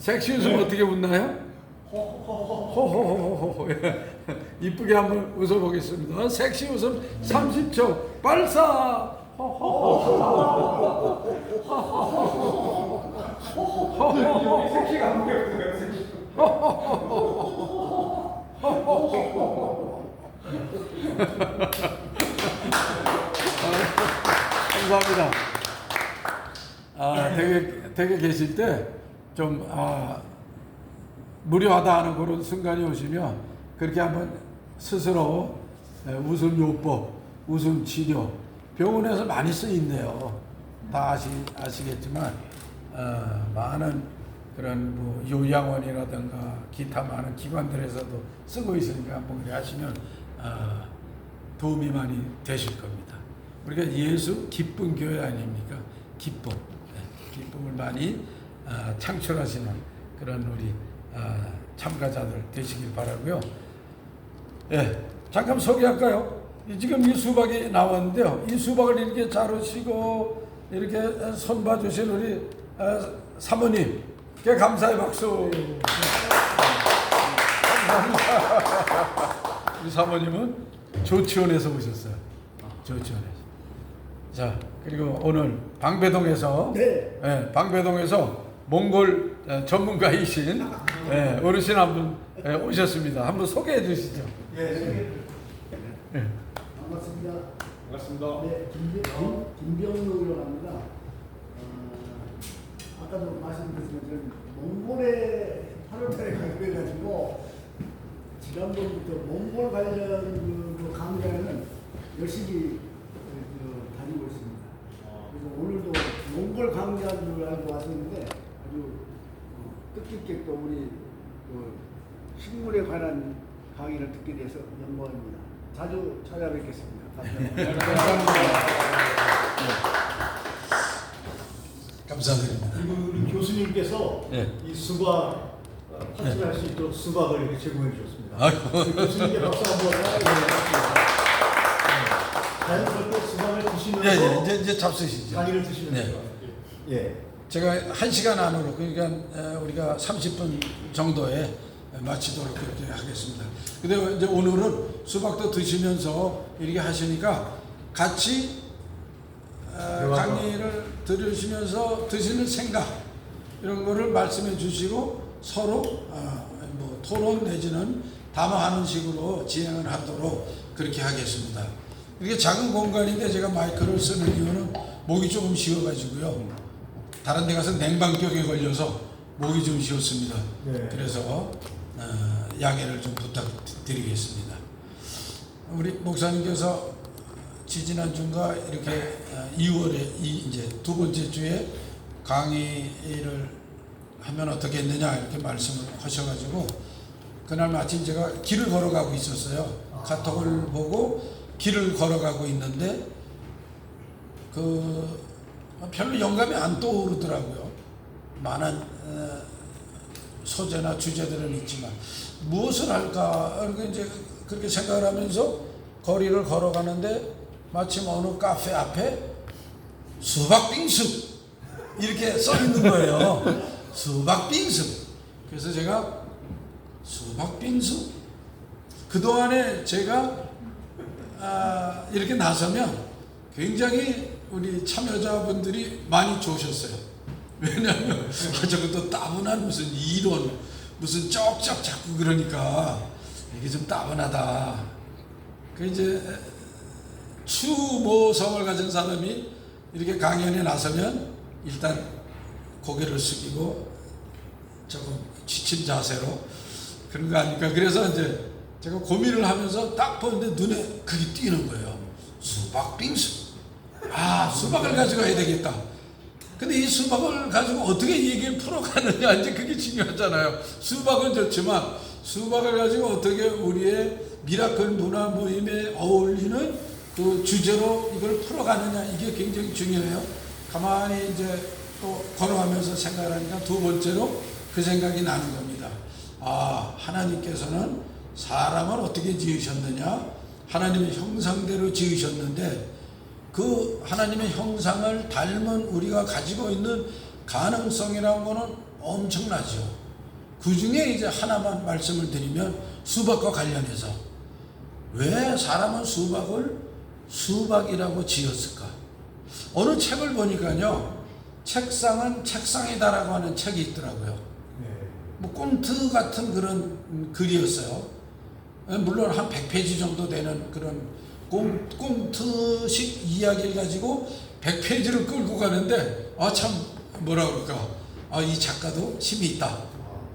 섹시 웃음 어떻게 웃나요? 호호호호호. 이쁘게 한번 웃어보겠습니다. 섹시 웃음 30초 발사. 섹시가 안 보여요. 섹시. 감사합니다. 댁에 계실 때 좀 무료하다 하는 그런 순간이 오시면 그렇게 한번 스스로 웃음 요법, 웃음 치료 병원에서 많이 쓰인대요. 다 아시겠지만 많은 그런 뭐 요양원이라든가 기타 많은 기관들에서도 쓰고 있으니까 한번 그렇게 하시면 도움이 많이 되실 겁니다. 우리가 예수 기쁜 교회 아닙니까? 기쁨, 기쁨을 많이 창출하시는 그런 우리 참가자들 되시길 바라고요. 잠깐 소개할까요? 지금 이 수박이 나왔는데요. 이 수박을 이렇게 자르시고 이렇게 손봐주신 우리 사모님께 감사의 박수. 감사합니다. 우리 사모님은 조치원에서 오셨어요. 조치원에서. 자, 그리고 오늘 방배동에서 방배동에서 몽골 전문가이신 어르신 한 분 오셨습니다. 한번 소개해 주시죠. 반갑습니다. 반갑습니다. 네, 김병록이라고 합니다. 아까도 말씀드렸지만 저는 몽골에 8월달에 가기로 해가지고 지난번부터 몽골 관련 그 강좌는 열심히 다니고 있습니다. 그래서 오늘도 몽골 강좌인 줄 알고 왔었는데 아주 뜻깊게 또 우리 식물에 관한 강의를 듣게 돼서 영광입니다. 자주 찾아뵙겠습니다. 감사드립니다. 그리고 우리 교수님께서 이 수박 파티할 수 있도록 수박을 이렇게 제공해 주셨습니다. 교수님께 박수 한번 자연스럽게 수박을 드시면서 이제 잡수시죠. 강의를 드시면서 제가 1시간 안으로 그러니까 우리가 30분 정도에 마치도록 그렇게 하겠습니다. 근데 이제 오늘은 수박도 드시면서 이렇게 하시니까 같이 강의를 들으시면서 드시는 생각 이런 거를 말씀해 주시고 서로 뭐 토론 내지는 담화하는 식으로 진행을 하도록 그렇게 하겠습니다. 이게 작은 공간인데 제가 마이크를 쓰는 이유는 목이 조금 쉬어가지고요. 다른 데 가서 냉방병에 걸려서 목이 좀 쉬었습니다. 그래서 양해를 좀 부탁드리겠습니다. 우리 목사님께서 지지난주인가 이렇게 2월에 이제 두 번째 주에 강의를 하면 어떻겠느냐 이렇게 말씀을 하셔가지고 그날 마침 제가 길을 걸어가고 있었어요. 카톡을 보고 길을 걸어가고 있는데 별로 영감이 안 떠오르더라고요. 많은 소재나 주제들은 있지만 무엇을 할까 이렇게 이제 그렇게 생각을 하면서 거리를 걸어가는데 마침 어느 카페 앞에 수박빙수 이렇게 써 있는 거예요. 수박빙수. 그래서 제가 수박빙수 그동안에 제가 이렇게 나서면 굉장히 우리 참여자분들이 많이 좋으셨어요. 왜냐하면 저것도 따분한 무슨 이론 무슨 쩍쩍 자꾸 그러니까 이게 좀 따분하다. 그 이제 추모성을 가진 사람이 이렇게 강연에 나서면 일단 고개를 숙이고 조금 지친 자세로 그런 거 아닐까. 그래서 이제 제가 고민을 하면서 딱 보는데 눈에 그게 띄는 거예요. 수박빙수. 수박을 가지고 해야 되겠다. 근데 이 수박을 가지고 어떻게 얘기를 풀어가느냐 이제 그게 중요하잖아요. 수박은 좋지만 수박을 가지고 어떻게 우리의 미라클 문화 모임에 어울리는 그 주제로 이걸 풀어가느냐 이게 굉장히 중요해요. 가만히 이제 또 걸어가면서 생각을 하니까 두 번째로 그 생각이 나는 겁니다. 하나님께서는 사람을 어떻게 지으셨느냐? 하나님의 형상대로 지으셨는데 그 하나님의 형상을 닮은 우리가 가지고 있는 가능성이라는 거는 엄청나죠. 그 중에 이제 하나만 말씀을 드리면 수박과 관련해서 왜 사람은 수박을 수박이라고 지었을까? 어느 책을 보니까요, 책상은 책상이다라고 하는 책이 있더라고요. 뭐 꼼트 같은 그런 글이었어요. 물론 한 100페이지 정도 되는 그런 꼼트식 이야기를 가지고 100페이지를 끌고 가는데 참 뭐라 그럴까, 이 작가도 힘이 있다,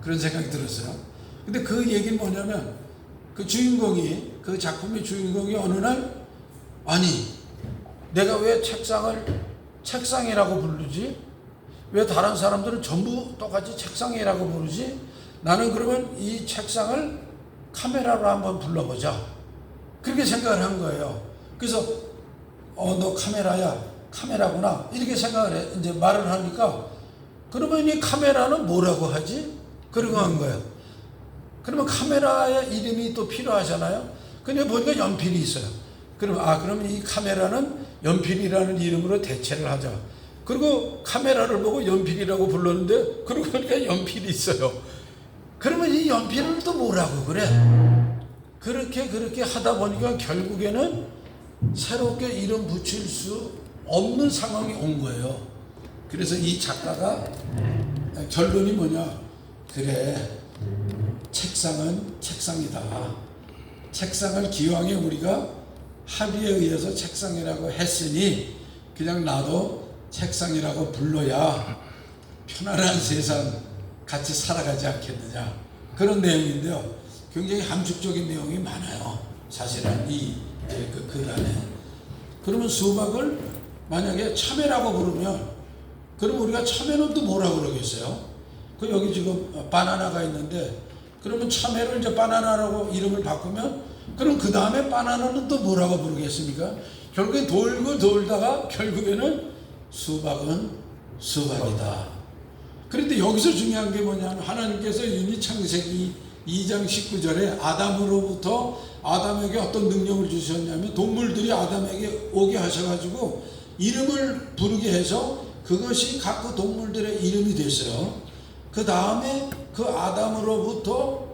그런 생각이 들었어요. 근데 그 얘기는 뭐냐면 그 주인공이, 그 작품의 주인공이 어느 날, 아니 내가 왜 책상을 책상이라고 부르지? 왜 다른 사람들은 전부 똑같이 책상이라고 부르지? 나는 그러면 이 책상을 카메라로 한번 불러보자, 그렇게 생각을 한 거예요. 그래서 너 카메라야, 카메라구나, 이렇게 생각을 해. 이제 말을 하니까 그러면 이 카메라는 뭐라고 하지? 그러고 한 거예요. 그러면 카메라의 이름이 또 필요하잖아요. 근데 보니까 연필이 있어요. 그러면 이 카메라는 연필이라는 이름으로 대체를 하자. 그리고 카메라를 보고 연필이라고 불렀는데 그러고 보니까 연필이 있어요. 그러면 이 연필을 또 뭐라고 그래? 그렇게 하다 보니까 결국에는 새롭게 이름 붙일 수 없는 상황이 온 거예요. 그래서 이 작가가 결론이 뭐냐? 그래, 책상은 책상이다. 책상을 기왕에 우리가 합의에 의해서 책상이라고 했으니 그냥 나도 책상이라고 불러야 편안한 세상 같이 살아가지 않겠느냐, 그런 내용인데요. 굉장히 함축적인 내용이 많아요, 사실은 이 글 안에. 그러면 수박을 만약에 참외라고 부르면, 그럼 우리가 참외는 또 뭐라고 그러겠어요? 그 여기 지금 바나나가 있는데, 그러면 참외를 이제 바나나라고 이름을 바꾸면, 그럼 그 다음에 바나나는 또 뭐라고 부르겠습니까? 결국엔 돌고 돌다가 결국에는 수박은 수박이다. 그런데 여기서 중요한 게 뭐냐면, 하나님께서 이미 창세기 2장 19절에 아담에게 어떤 능력을 주셨냐면, 동물들이 아담에게 오게 하셔가지고 이름을 부르게 해서 그것이 각 동물들의 이름이 됐어요. 그 다음에 그 아담으로부터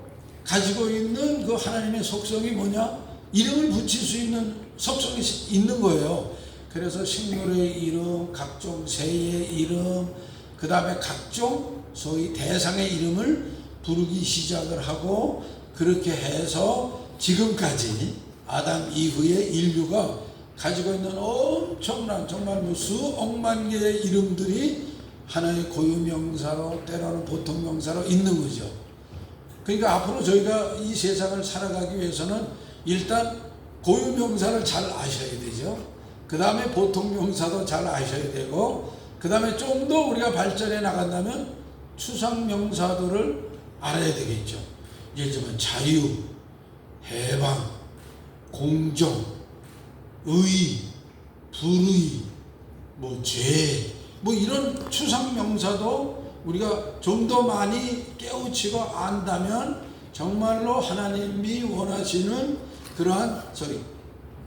가지고 있는 그 하나님의 속성이 뭐냐? 이름을 붙일 수 있는 속성이 있는 거예요. 그래서 식물의 이름, 각종 새의 이름, 그 다음에 각종 소위 대상의 이름을 부르기 시작을 하고, 그렇게 해서 지금까지 아담 이후에 인류가 가지고 있는 엄청난, 정말 수억만 개의 이름들이 하나의 고유명사로, 때로는 보통명사로 있는 거죠. 그러니까 앞으로 저희가 이 세상을 살아가기 위해서는 일단 고유명사를 잘 아셔야 되죠. 그 다음에 보통명사도 잘 아셔야 되고, 그 다음에 좀 더 우리가 발전해 나간다면 추상명사들을 알아야 되겠죠. 예를 들면 자유, 해방, 공정, 의, 불의, 죄, 이런 추상명사도 우리가 좀 더 많이 깨우치고 안다면 정말로 하나님이 원하시는 그러한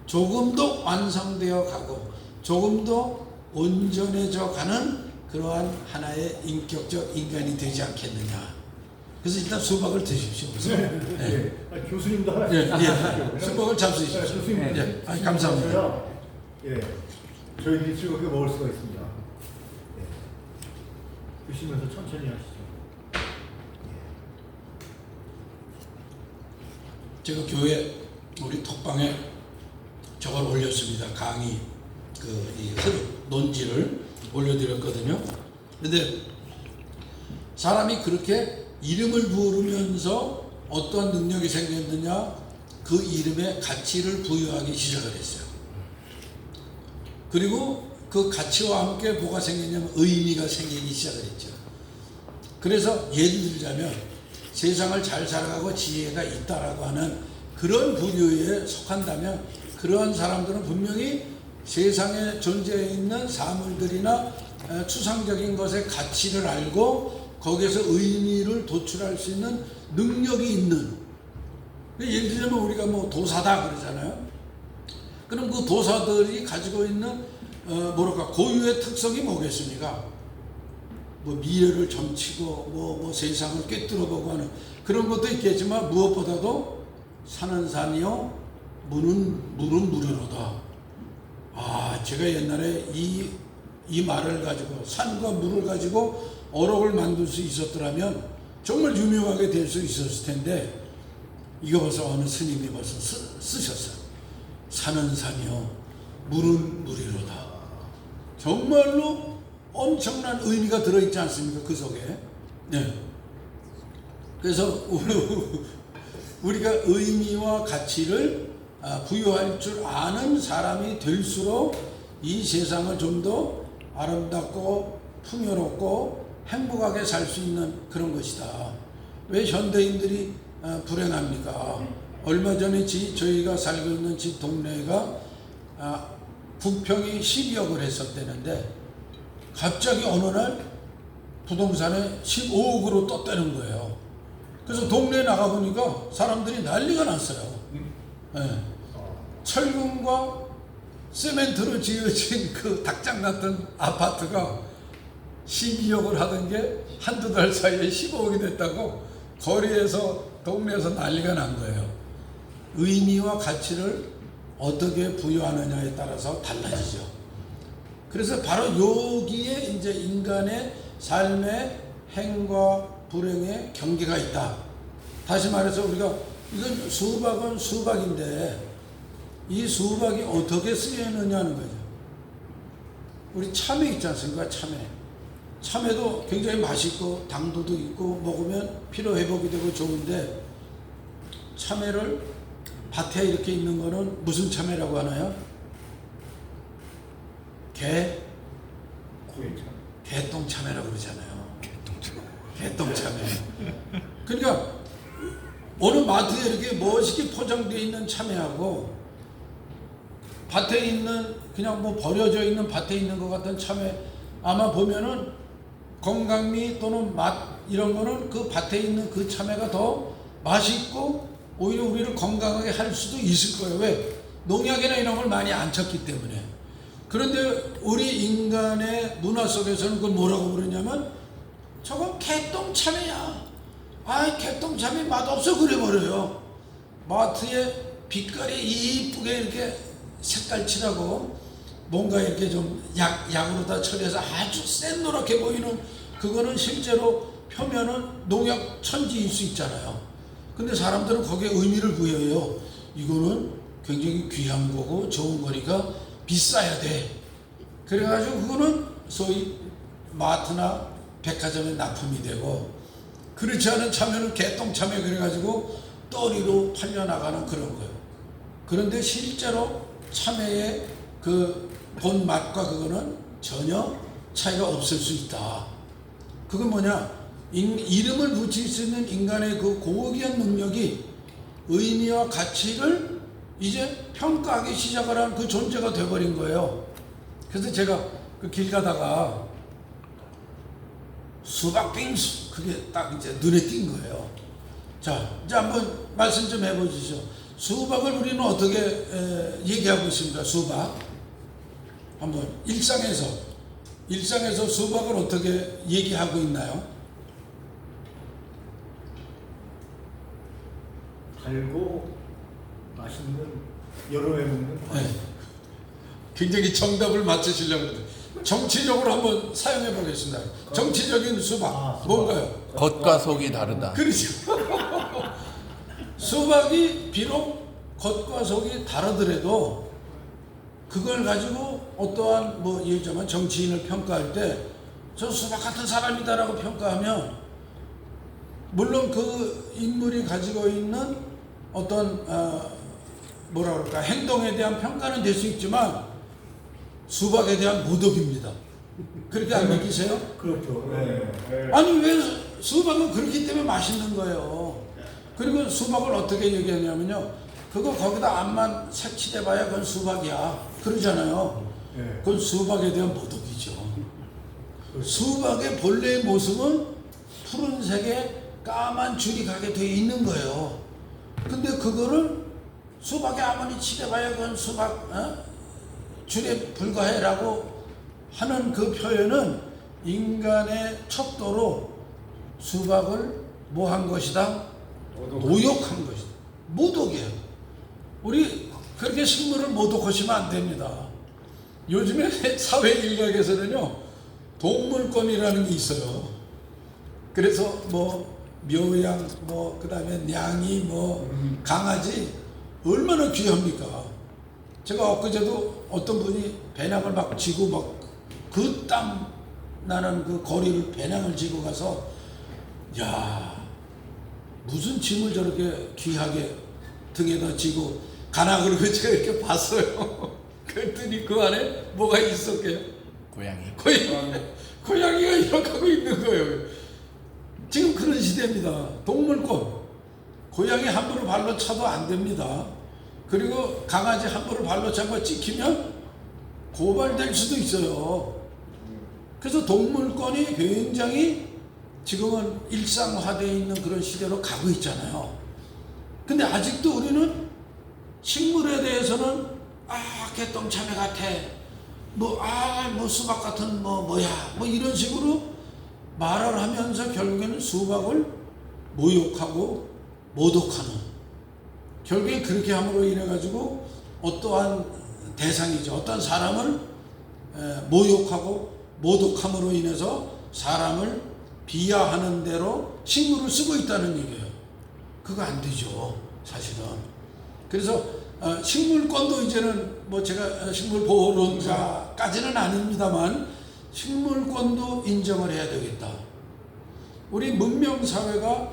조금 더 완성되어 가고 조금 더 온전해져 가는 그러한 하나의 인격적 인간이 되지 않겠느냐. 그래서 일단 수박을 드십시오. 네. 교수님도 하나. 수박을 잡수십시오. 교수님. 감사합니다. 저희들이 즐겁게 먹을 수가 있습니다. 드시면서 천천히 하시죠. 제가 교회 우리 톡방에 저걸 올렸습니다. 강의 이 논지를 올려드렸거든요. 그런데 사람이 그렇게 이름을 부르면서 어떤 능력이 생겼느냐, 그 이름에 가치를 부여하기 시작을 했어요. 그리고 그 가치와 함께 뭐가 생겼냐면 의미가 생기기 시작을 했죠. 그래서 예를 들자면 세상을 잘 살아가고 지혜가 있다라고 하는 그런 부류에 속한다면, 그러한 사람들은 분명히 세상에 존재해 있는 사물들이나 추상적인 것의 가치를 알고 거기에서 의미를 도출할 수 있는 능력이 있는, 예를 들자면 우리가 도사다 그러잖아요. 그럼 그 도사들이 가지고 있는 고유의 특성이 뭐겠습니까? 뭐 미래를 점치고 뭐 세상을 꿰뚫어보고 하는 그런 것도 있겠지만 무엇보다도 산은 산이요 물은 물이로다. 아, 제가 옛날에 이 말을 가지고 산과 물을 가지고 어록을 만들 수 있었더라면 정말 유명하게 될 수 있었을 텐데 이거 벌써 어느 스님이 벌써 쓰셨어요. 산은 산이요 물은 물이로다. 정말로 엄청난 의미가 들어있지 않습니까? 그 속에. 네. 그래서 우리가 의미와 가치를 부여할 줄 아는 사람이 될수록 이 세상을 좀 더 아름답고 풍요롭고 행복하게 살 수 있는 그런 것이다. 왜 현대인들이 불행합니까? 얼마 전에 저희가 살고 있는 집 동네가 국평이 12억을 했었다는데 갑자기 어느 날 부동산에 15억으로 떴다는 거예요. 그래서 동네에 나가보니까 사람들이 난리가 났어요. 네. 철근과 세멘트로 지어진 그 닭장 같은 아파트가 12억을 하던 게 한두 달 사이에 15억이 됐다고 거리에서 동네에서 난리가 난 거예요. 의미와 가치를 어떻게 부여하느냐에 따라서 달라지죠. 그래서 바로 여기에 이제 인간의 삶의 행과 불행의 경계가 있다. 다시 말해서 우리가 이건 수박은 수박인데 이 수박이 어떻게 쓰여있느냐는 거죠. 우리 참외 있지 않습니까? 참외도 굉장히 맛있고 당도도 있고 먹으면 피로 회복이 되고 좋은데 참외를 밭에 이렇게 있는 거는 무슨 참외라고 하나요? 개똥참외라고 그러잖아요. 개똥참외. 그러니까 어느 마트에 이렇게 멋있게 포장되어 있는 참외하고 밭에 있는 그냥 뭐 버려져 있는 밭에 있는 것 같은 참외 아마 보면은 건강미 또는 맛 이런 거는 그 밭에 있는 그 참외가 더 맛있고 오히려 우리를 건강하게 할 수도 있을 거예요. 왜? 농약이나 이런 걸 많이 안 쳤기 때문에. 그런데 우리 인간의 문화 속에서는 그걸 뭐라고 부르냐면 저건 개똥참외야. 아이 개똥참외 맛없어 그래버려요. 마트에 빛깔이 이쁘게 이렇게 색깔칠하고 뭔가 이렇게 좀 약으로 다 처리해서 아주 센 노랗게 보이는 그거는 실제로 표면은 농약 천지일 수 있잖아요. 근데 사람들은 거기에 의미를 부여해요. 이거는 굉장히 귀한 거고 좋은 거니까 비싸야 돼. 그래가지고 그거는 소위 마트나 백화점에 납품이 되고 그렇지 않은 참외는 개똥참외 그래가지고 떠리로 팔려나가는 그런 거예요. 그런데 실제로 참외의 그 본 맛과 그거는 전혀 차이가 없을 수 있다. 그건 뭐냐? 이름을 붙일 수 있는 인간의 그 고귀한 능력이 의미와 가치를 이제 평가하기 시작을 한 그 존재가 되어버린 거예요. 그래서 제가 그 길 가다가 수박 빙수 그게 딱 이제 눈에 띈 거예요. 자, 이제 한번 말씀 좀 해보시죠. 수박을 우리는 어떻게 얘기하고 있습니까? 수박. 한번 일상에서 수박을 어떻게 얘기하고 있나요? 달고 맛있는 여름에 먹는 과일. 네. 굉장히 정답을 맞추시려고 합니다. 정치적으로 한번 사용해 보겠습니다. 정치적인 수박. 뭔가요? 겉과 속이 다르다. 그렇죠. 수박이 비록 겉과 속이 다르더라도 그걸 가지고 어떠한 뭐 예를 들면 정치인을 평가할 때 저 수박 같은 사람이다라고 평가하면 물론 그 인물이 가지고 있는 어떤 뭐라 그럴까 행동에 대한 평가는 될 수 있지만 수박에 대한 모독입니다. 그렇게 안 느끼세요? 그렇죠. 네. 아니 왜 수박은 그렇기 때문에 맛있는 거예요. 그리고 수박을 어떻게 얘기하냐면요. 그거 거기다 앞만 색칠해봐야 그건 수박이야. 그러잖아요. 네. 그건 수박에 대한 모독이죠. 수박의 본래의 모습은 푸른색에 까만 줄이 가게 되어 있는 거예요. 근데 그거를 수박에 아무리 칠해봐야 그건 수박 줄에 불과해라고 하는 그 표현은 인간의 척도로 수박을 뭐 한 것이다? 모욕한 것이다. 모독이에요. 우리 그렇게 식물을 모독하시면 안 됩니다. 요즘에 사회 일각에서는요, 동물권이라는 게 있어요. 그래서 뭐 묘양, 뭐 그다음에 냥이, 뭐 강아지 얼마나 귀합니까? 제가 엊그제도 어떤 분이 배낭을 막 지고 막 그 땀 나는 그 거리를 배낭을 지고 가서, 야, 무슨 짐을 저렇게 귀하게 등에다 지고 가나, 그러고 제가 이렇게 봤어요. 그랬더니 그 안에 뭐가 있었게요? 고양이가 이렇게 하고 있는 거예요. 지금 그런 시대입니다. 동물권. 고양이 함부로 발로 차도 안 됩니다. 그리고 강아지 함부로 발로 차고 찍히면 고발될 수도 있어요. 그래서 동물권이 굉장히 지금은 일상화되어 있는 그런 시대로 가고 있잖아요. 근데 아직도 우리는 식물에 대해서는 개똥차매 같아, 뭐 수박 같은 뭐야, 이런 식으로 말을 하면서 결국에는 수박을 모욕하고 모독하는, 결국에 그렇게 함으로 인해 가지고 어떠한 대상이죠, 어떤 사람을 모욕하고 모독함으로 인해서 사람을 비하하는 대로 식물을 쓰고 있다는 얘기예요. 그거 안 되죠, 사실은. 그래서 식물권도 이제는 뭐 제가 식물보호론자까지는 아닙니다만 식물권도 인정을 해야 되겠다. 우리 문명사회가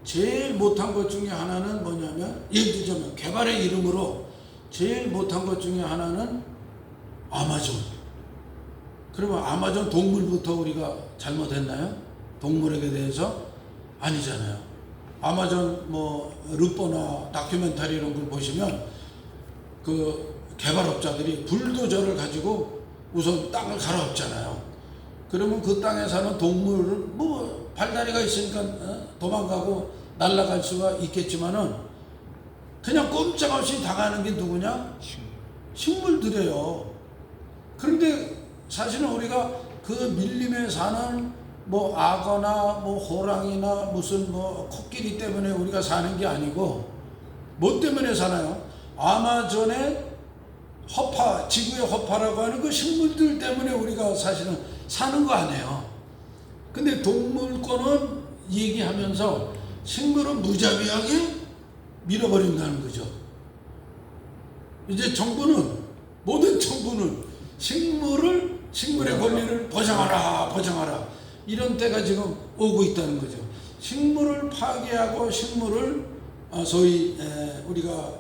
제일 못한 것 중에 하나는 뭐냐면, 예를 들자면 개발의 이름으로 제일 못한 것 중에 하나는 아마존. 그러면 아마존 동물부터 우리가 잘못했나요? 동물에게 대해서? 아니잖아요. 아마존 루포나 다큐멘터리 이런 걸 보시면 그 개발업자들이 불도저를 가지고 우선 땅을 갈아엎잖아요. 그러면 그 땅에 사는 동물을 발다리가 있으니까 도망가고 날아갈 수가 있겠지만은 그냥 꼼짝없이 당하는 게 누구냐? 식물들이에요. 그런데 사실은 우리가 그 밀림에 사는 악어나 호랑이나 무슨 코끼리 때문에 우리가 사는 게 아니고 뭐 때문에 사나요? 아마존의 허파, 지구의 허파라고 하는 그 식물들 때문에 우리가 사실은 사는 거 아니에요. 근데 동물권은 얘기하면서 식물은 무자비하게 밀어버린다는 거죠. 이제 모든 정부는 식물의 권리를 보장하라 이런 때가 지금 오고 있다는 거죠. 식물을 파괴하고 식물을 소위 우리가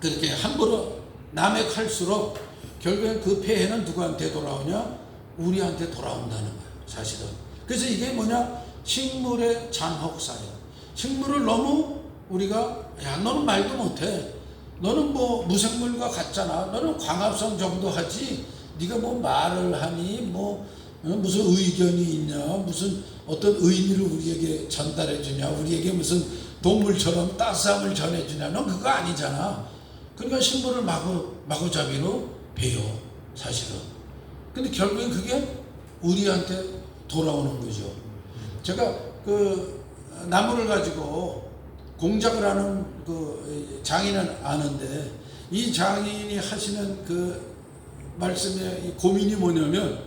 그렇게 함부로 남획할수록 결국엔 그 폐해는 누구한테 돌아오냐? 우리한테 돌아온다는 거예요, 사실은. 그래서 이게 뭐냐? 식물의 잔혹사예요. 식물을 너무 우리가, 야, 너는 말도 못해, 너는 무생물과 같잖아, 너는 광합성 정도 하지, 네가 말을 하니, 무슨 의견이 있냐, 무슨 어떤 의미를 우리에게 전달해 주냐, 우리에게 무슨 동물처럼 따스함을 전해주냐, 넌 그거 아니잖아. 그러니까 식물을 마구잡이로 베요, 사실은. 근데 결국엔 그게 우리한테 돌아오는 거죠. 제가 그 나무를 가지고 공작을 하는 그 장인은 아는데, 이 장인이 하시는 그 말씀의 고민이 뭐냐면,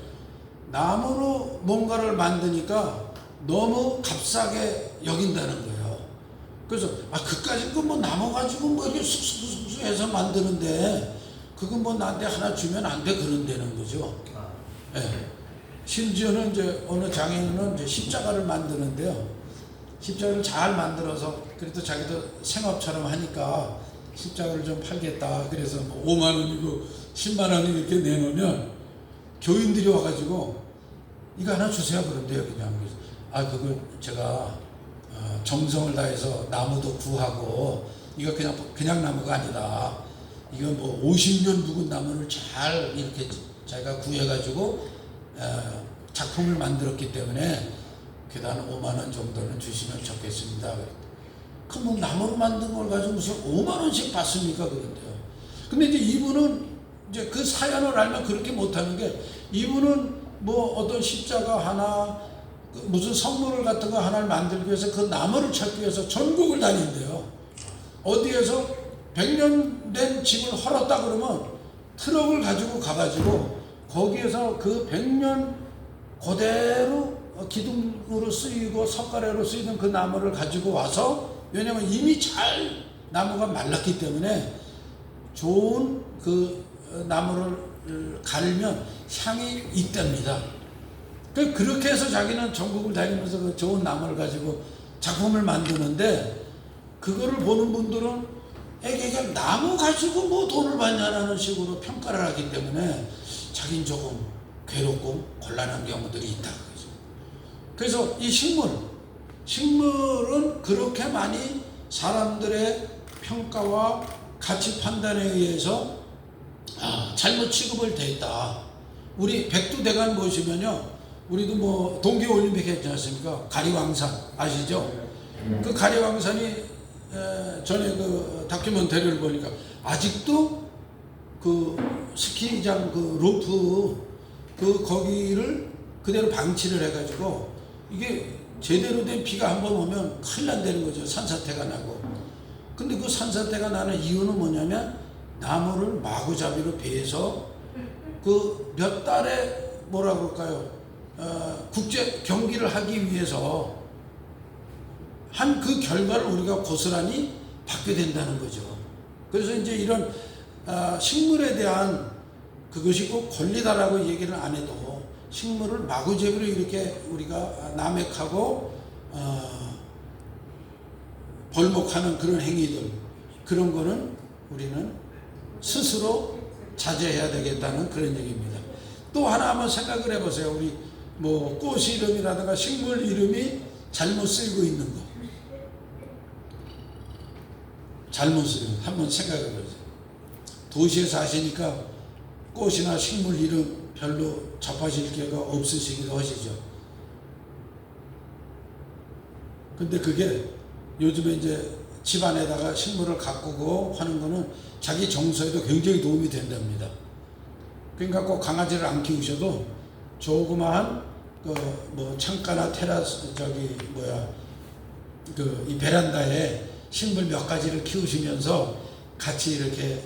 나무로 뭔가를 만드니까 너무 값싸게 여긴다는 거예요. 그래서 그까짓 거 나무 가지고 이렇게 쑥쑥쑥쑥 해서 만드는데 그거 나한테 하나 주면 안 돼, 그런다는 거죠. 네. 심지어는 이제 어느 장인은 이제 십자가를 만드는데요. 십자가를 잘 만들어서 그래도 자기도 생업처럼 하니까 십자가를 좀 팔겠다. 그래서 5만 원이고 10만 원이 이렇게 내놓으면 교인들이 와가지고 이거 하나 주세요, 그런데요, 그냥. 그거 제가 정성을 다해서 나무도 구하고, 이거 그냥 나무가 아니다, 이거 50년 묵은 나무를 잘 이렇게 자기가 구해가지고 작품을 만들었기 때문에 그래도 한 5만 원 정도는 주시면 좋겠습니다. 그럼 나무로 만든 걸 가지고 무슨 5만 원씩 받습니까, 그런데요. 근데 이제 이분은 이제 그 사연을 알면 그렇게 못하는 게, 이분은 뭐 어떤 십자가 하나 무슨 성물을 같은 거 하나를 만들기 위해서 그 나무를 찾기 위해서 전국을 다닌대요. 어디에서 100년 된 집을 헐었다 그러면 트럭을 가지고 가가지고 거기에서 그 100년 그대로 기둥으로 쓰이고 석가래로 쓰이던 그 나무를 가지고 와서, 왜냐면 이미 잘 나무가 말랐기 때문에 좋은 그 나무를 갈면 향이 있답니다. 그렇게 해서 자기는 전국을 다니면서 그 좋은 나무를 가지고 작품을 만드는데, 그거를 보는 분들은 애가 나무 가지고 뭐 돈을 받냐라는 식으로 평가를 하기 때문에 자기는 조금 괴롭고 곤란한 경우들이 있다. 그래서 이 식물은 그렇게 많이 사람들의 평가와 가치 판단에 의해서 잘못 취급을 됐다. 우리 백두대간 보시면요, 우리도 뭐 동계올림픽 했지 않습니까? 가리왕산 아시죠? 그 가리왕산이 전에 그 다큐멘터리를 보니까 아직도 그 스키장 그 로프 그 거기를 그대로 방치를 해가지고, 이게 제대로 된 비가 한번 오면 큰일 난다는 거죠. 산사태가 나고. 근데 그 산사태가 나는 이유는 뭐냐면 나무를 마구잡이로 베서 그 몇 달에 뭐라 그럴까요? 국제 경기를 하기 위해서 한 그 결과를 우리가 고스란히 받게 된다는 거죠. 그래서 이제 이런 식물에 대한 그것이 꼭 권리다라고 얘기를 안 해도 식물을 마구잡이로 이렇게 우리가 남획하고 벌목하는 그런 행위들, 그런 거는 우리는 스스로 자제해야 되겠다는 그런 얘기입니다. 또 하나 한번 생각을 해보세요. 우리 뭐 꽃 이름이라든가 식물 이름이 잘못 쓰이고 있는 거, 잘못 쓰이는 거 한번 생각해 보세요. 도시에 사시니까 꽃이나 식물 이름 별로 접하실 기회가 없으시기도 하시죠. 근데 그게 요즘에 이제 집안에다가 식물을 가꾸고 하는 거는 자기 정서에도 굉장히 도움이 된답니다. 그러니까 꼭 강아지를 안 키우셔도 조그마한 그 뭐 창가나 테라스 이 베란다에 식물 몇 가지를 키우시면서 같이 이렇게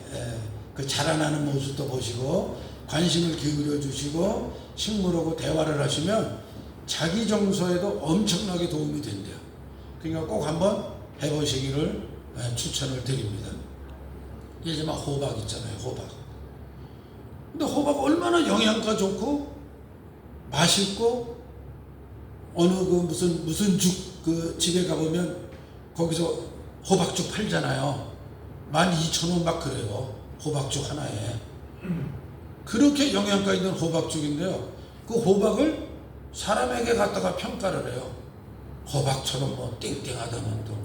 그 자라나는 모습도 보시고 관심을 기울여 주시고 식물하고 대화를 하시면 자기 정서에도 엄청나게 도움이 된대요. 그러니까 꼭 한번 해보시기를 추천을 드립니다. 예를 들면 호박 있잖아요. 호박. 근데 호박 얼마나 영양가 좋고 맛있고, 어느 그 무슨 죽 그 집에 가보면 거기서 호박죽 팔잖아요. 12,000원 막 그래요. 호박죽 하나에. 그렇게 영양가 있는 호박죽인데요. 그 호박을 사람에게 갖다가 평가를 해요. 호박처럼 뭐 땡땡하다는 둥,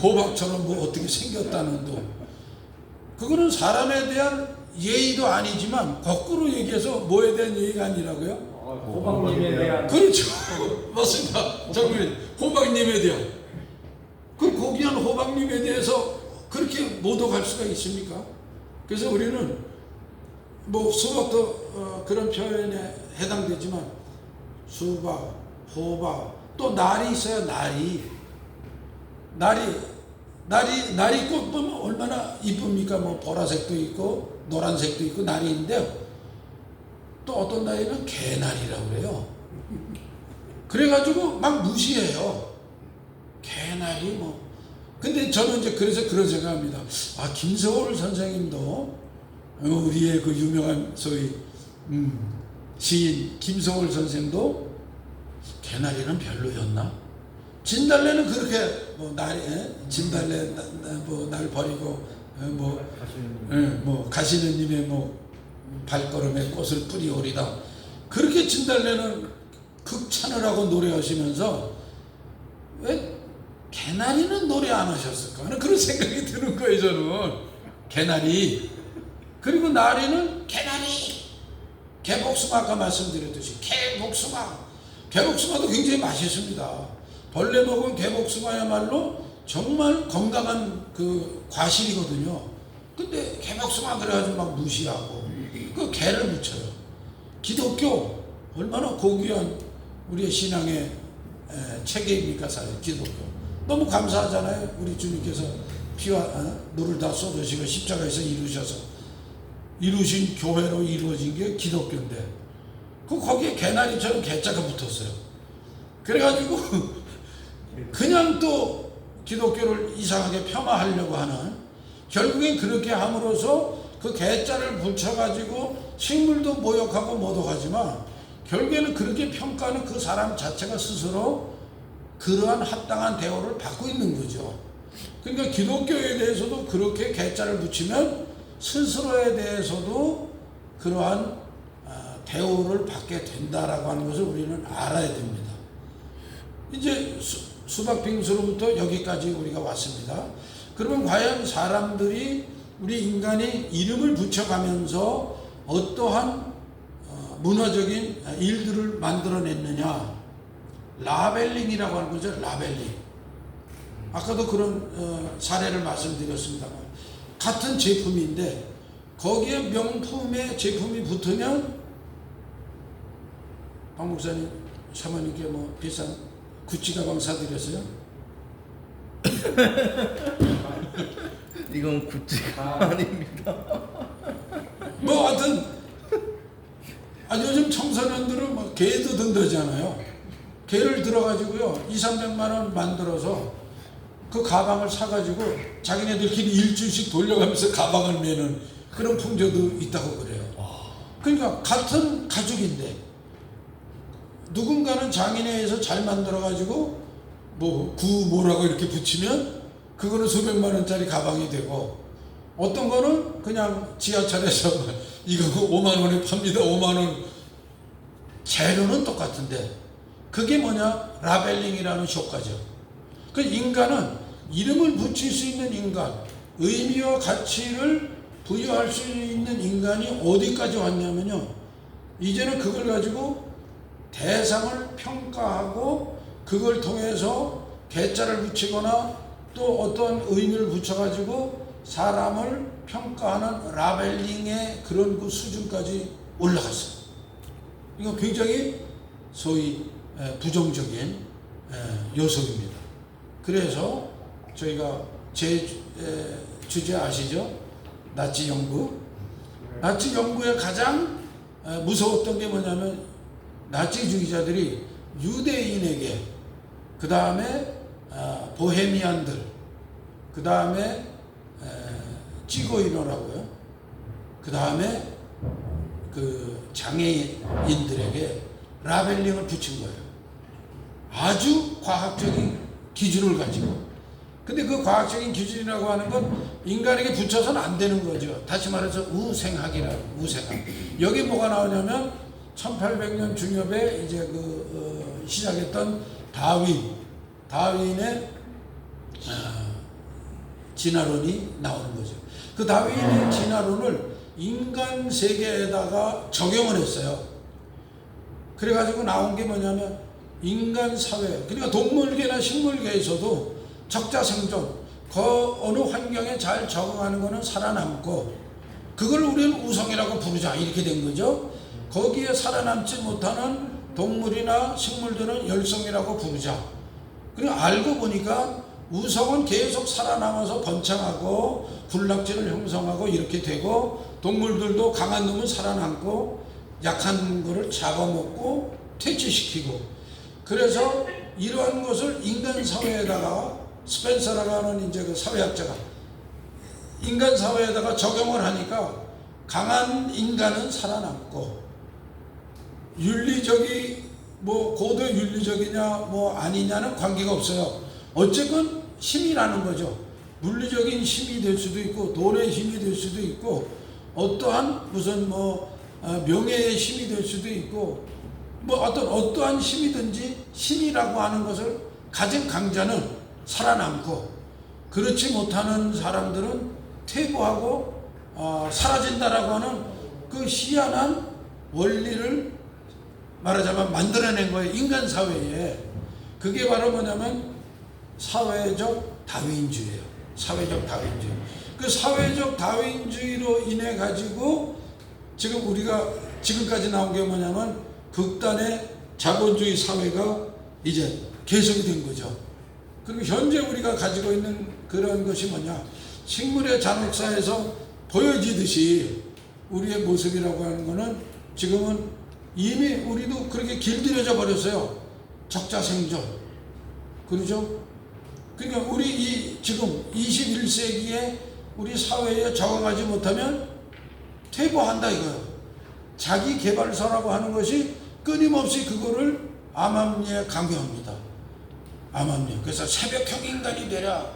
호박처럼 뭐 어떻게 생겼다는 둥. 그거는 사람에 대한 예의도 아니지만 거꾸로 얘기해서 뭐에 대한 예의가 아니라고요? 호박님에 대한. 그렇죠. 맞습니다. 장군님, 호박님에 대한. 그 고귀한 호박님에 대해서 그렇게 모독할 수가 있습니까? 그래서 우리는 뭐 수박도 그런 표현에 해당되지만 수박, 호박, 또 날이 있어요. 날이 꽃 보면 얼마나 이쁩니까? 뭐 보라색도 있고 노란색도 있고 날이 있는데요. 또 어떤 날에는 개날이라고 그래요. 그래가지고 막 무시해요. 개날이 뭐. 근데 저는 이제 그래서 그런 생각합니다. 김서울 선생님도 우리의 그 유명한 소위 시인 김서울 선생도 개나리는 별로였나? 진달래는 그렇게 뭐 진달래 뭐 날 버리고 가시는님의 뭐 발걸음에 꽃을 뿌리오리다. 그렇게 진달래는 극찬을 하고 노래하시면서 왜 개나리는 노래 안 하셨을까 하는 그런 생각이 드는 거예요. 저는 개나리, 그리고 나리는 개나리, 개복숭아, 아까 말씀드렸듯이 개복숭아도 굉장히 맛있습니다. 벌레 먹은 개복숭아야말로 정말 건강한 그 과실이거든요. 근데 개복숭아 그래가지고 막 무시하고 그 개를 붙여요. 기독교 얼마나 고귀한 우리의 신앙의 체계입니까, 사실 기독교. 너무 감사하잖아요. 우리 주님께서 피와 물을 다 쏟으시고 십자가에서 이루신 교회로 이루어진 게 기독교인데, 거기에 개나리처럼 개자가 붙었어요. 그래가지고 그냥 또 기독교를 이상하게 폄하하려고 하는, 결국엔 그렇게 함으로써 그 개자를 붙여가지고 식물도 모욕하고 모독하지만 결국에는 그렇게 평가하는 그 사람 자체가 스스로 그러한 합당한 대우를 받고 있는 거죠. 그러니까 기독교에 대해서도 그렇게 개자를 붙이면 스스로에 대해서도 그러한 대우를 받게 된다라고 하는 것을 우리는 알아야 됩니다. 이제 수박 빙수로부터 여기까지 우리가 왔습니다. 그러면 과연 사람들이, 우리 인간이 이름을 붙여가면서 어떠한 문화적인 일들을 만들어냈느냐, 라벨링이라고 하는 거죠. 라벨링. 아까도 그런 사례를 말씀드렸습니다만, 같은 제품인데 거기에 명품의 제품이 붙으면, 박 목사님 사모님께 뭐 비싼 구찌 가방 사드렸어요? 이건 구찌가 아닙니다. 뭐 하여튼 요즘 청소년들은 뭐 개도 든다잖아요. 개를 들어가지고요 200~300만 원 만들어서 그 가방을 사가지고 자기네들끼리 일주일씩 돌려가면서 가방을 매는 그런 풍조도 있다고 그래요. 그러니까 같은 가죽인데 누군가는 장인회에서 잘 만들어가지고 뭐 뭐라고 이렇게 붙이면 그거는 수백만 원짜리 가방이 되고, 어떤 거는 그냥 지하철에서 이거 5만 원에 팝니다. 5만 원. 재료는 똑같은데 그게 뭐냐? 라벨링이라는 효과죠. 그 인간은 이름을 붙일 수 있는 인간, 의미와 가치를 부여할 수 있는 인간이 어디까지 왔냐면요, 이제는 그걸 가지고 대상을 평가하고 그걸 통해서 개자를 붙이거나 또 어떤 의미를 붙여가지고 사람을 평가하는 라벨링의 그런 그 수준까지 올라갔어요. 이거 굉장히 소위 부정적인 요소입니다. 그래서 저희가 제 주제 아시죠? 나치 연구. 나치 연구의 가장 무서웠던 게 뭐냐면, 나치주의자들이 유대인에게, 그 다음에 보헤미안들, 그 다음에 찌고이노라고요, 그 다음에 그 장애인들에게 라벨링을 붙인 거예요. 아주 과학적인 기준을 가지고. 근데 그 과학적인 기준이라고 하는 건 인간에게 붙여서는 안 되는 거죠. 다시 말해서 우생학이라고, 우생학. 여기 뭐가 나오냐면 1800년 중엽에 이제 시작했던 다윈의 진화론이 나오는 거죠. 그 다윈의 진화론을 인간 세계에다가 적용을 했어요. 그래가지고 나온 게 뭐냐면, 인간 사회, 그러니까 동물계나 식물계에서도 적자생존, 어느 환경에 잘 적응하는 거는 살아남고, 그걸 우리는 우성이라고 부르자, 이렇게 된 거죠. 거기에 살아남지 못하는 동물이나 식물들은 열성이라고 부르자. 그리고 알고 보니까 우성은 계속 살아남아서 번창하고 군락지를 형성하고 이렇게 되고, 동물들도 강한 놈은 살아남고 약한 거를 잡아먹고 퇴치시키고, 그래서 이러한 것을 인간 사회에다가 스펜서라고 하는 이제 그 사회학자가 인간 사회에다가 적용을 하니까 강한 인간은 살아남고, 윤리적이 뭐 고도 윤리적이냐 뭐 아니냐는 관계가 없어요. 어쨌건 힘이라는 거죠. 물리적인 힘이 될 수도 있고 돈의 힘이 될 수도 있고 어떠한 무슨 명예의 힘이 될 수도 있고 뭐 어떠한 힘이든지 힘이라고 하는 것을 가진 강자는 살아남고, 그렇지 못하는 사람들은 퇴보하고 사라진다라고 하는 그 희한한 원리를 말하자면 만들어낸 거예요, 인간 사회에. 그게 바로 뭐냐면 사회적 다윈주의예요. 사회적 다윈주의. 그 사회적 다윈주의로 인해 가지고 지금 우리가 지금까지 나온 게 뭐냐면 극단의 자본주의 사회가 이제 계속이 된 거죠. 그리고 현재 우리가 가지고 있는 그런 것이 뭐냐, 식물의 잔혹사에서 보여지듯이 우리의 모습이라고 하는 것은 지금은 이미 우리도 그렇게 길들여져 버렸어요. 적자생존. 그러죠? 그러니까 우리 지금 21세기에 우리 사회에 적응하지 못하면 퇴보한다 이거예요. 자기 개발서라고 하는 것이 끊임없이 그거를 암암리에 강요합니다. 암암리. 그래서 새벽형 인간이 되라.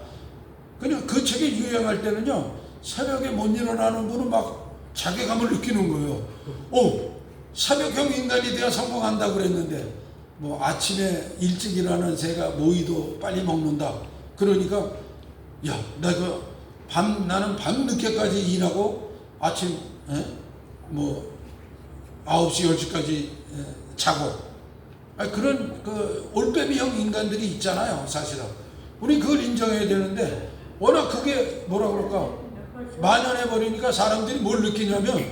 그냥 그 책이 유행할 때는요, 새벽에 못 일어나는 분은 막 자괴감을 느끼는 거예요. 새벽형 인간이 돼야 성공한다 그랬는데, 뭐 아침에 일찍 일어나는 새가 모이도 빨리 먹는다. 그러니까 야, 나는 밤 늦게까지 일하고 아침 뭐 9시 10시까지 자고, 그런 그 올빼미형 인간들이 있잖아요. 사실은 우리 그걸 인정해야 되는데, 워낙 그게 뭐라 그럴까 만연해 버리니까 사람들이 뭘 느끼냐면,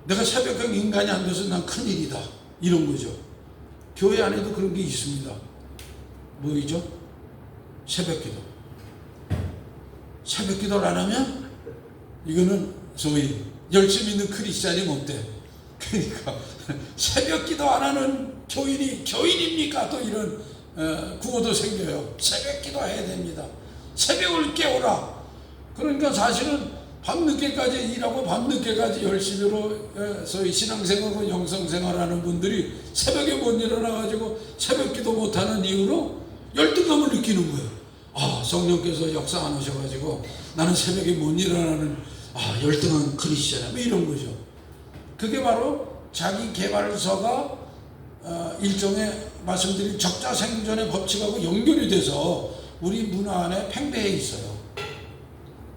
내가 새벽형 인간이 안 돼서 난 큰일이다 이런 거죠. 교회 안에도 그런 게 있습니다. 뭐이죠? 새벽기도. 새벽기도를 안 하면 이거는 소위 열심히 있는 크리스찬이 못 돼. 그러니까 새벽기도 안 하는 교인입니까? 또 이런 구호도 생겨요. 새벽기도 해야 됩니다. 새벽을 깨우라. 그러니까 사실은 밤늦게까지 일하고 밤늦게까지 열심히로 소위 신앙생활과 영성생활하는 분들이 새벽에 못 일어나가지고 새벽기도 못하는 이유로 열등감을 느끼는 거예요. 성령께서 역사 안 오셔가지고 나는 새벽에 못 일어나는 열등한 크리스찬이야, 뭐 이런 거죠. 그게 바로 자기 개발서가 일종의 말씀드린 적자생존의 법칙하고 연결이 돼서 우리 문화 안에 팽배해 있어요.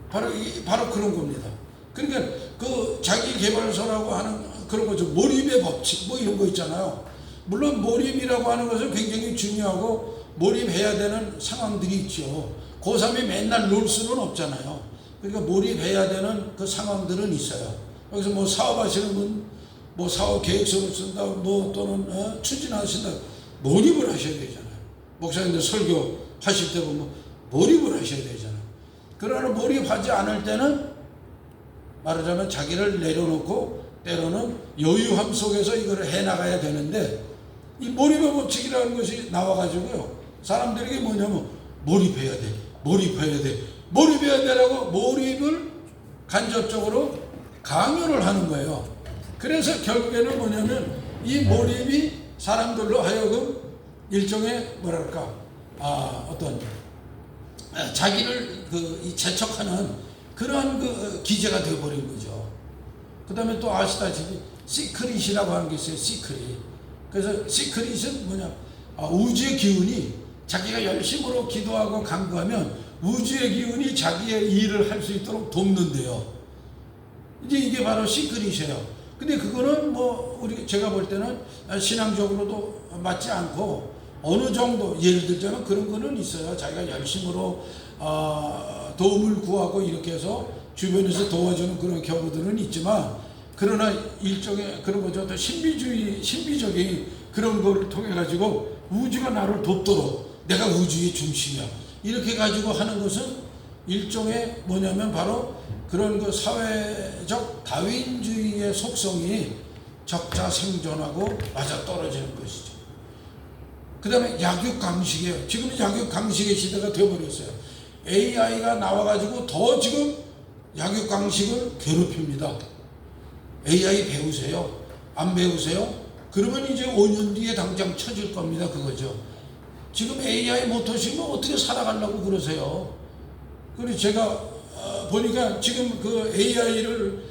바로 그런 겁니다. 그러니까 그 자기 개발서라고 하는 그런 거죠. 몰입의 법칙 뭐 이런 거 있잖아요. 물론 몰입이라고 하는 것은 굉장히 중요하고 몰입해야 되는 상황들이 있죠. 고3이 맨날 놀 수는 없잖아요. 그러니까 몰입해야 되는 그 상황들은 있어요. 여기서 뭐 사업하시는 분, 뭐 사업 계획서를 쓴다, 뭐 또는 추진하신다, 몰입을 하셔야 되잖아요. 목사님들 설교 하실 때 보면 몰입을 하셔야 되잖아요. 그러나 몰입하지 않을 때는 말하자면 자기를 내려놓고 때로는 여유함 속에서 이걸 해나가야 되는데, 이 몰입의 법칙이라는 것이 나와가지고요, 사람들에게 뭐냐면 몰입해야 되라고 몰입을 간접적으로 강요를 하는 거예요. 그래서 결국에는 뭐냐면 이 몰입이 사람들로 하여금 일종의 뭐랄까 어떤 자기를 재촉하는 그러한 그 기제가 되어버린 거죠. 그 다음에 또 아시다시피 시크릿이라고 하는 게 있어요. 시크릿. 그래서 시크릿은 뭐냐, 우주의 기운이 자기가 열심으로 기도하고 간구하면 우주의 기운이 자기의 일을 할 수 있도록 돕는데요. 이제 이게 바로 시크릿이에요. 근데 그거는 뭐 제가 볼 때는 신앙적으로도 맞지 않고, 어느 정도 예를 들자면 그런 거는 있어요. 자기가 열심으로 도움을 구하고 이렇게 해서 주변에서 도와주는 그런 경우들은 있지만, 그러나 일종의 그런 거죠. 또 신비적인 그런 걸 통해 가지고 우주가 나를 돕도록 내가 우주의 중심이야 이렇게 가지고 하는 것은 일종의 뭐냐면 바로 그런 그 사회적 다윈주의의 속성이 적자 생존하고 맞아 떨어지는 것이죠. 그 다음에 약육강식이에요. 지금은 약육강식의 시대가 되어버렸어요. AI가 나와가지고 더 지금 약육강식을 괴롭힙니다. AI 배우세요? 안 배우세요? 그러면 이제 5년 뒤에 당장 쳐질 겁니다. 그거죠. 지금 AI 못하시면 어떻게 살아가려고 그러세요? 그리고 제가 보니까 지금 그 AI를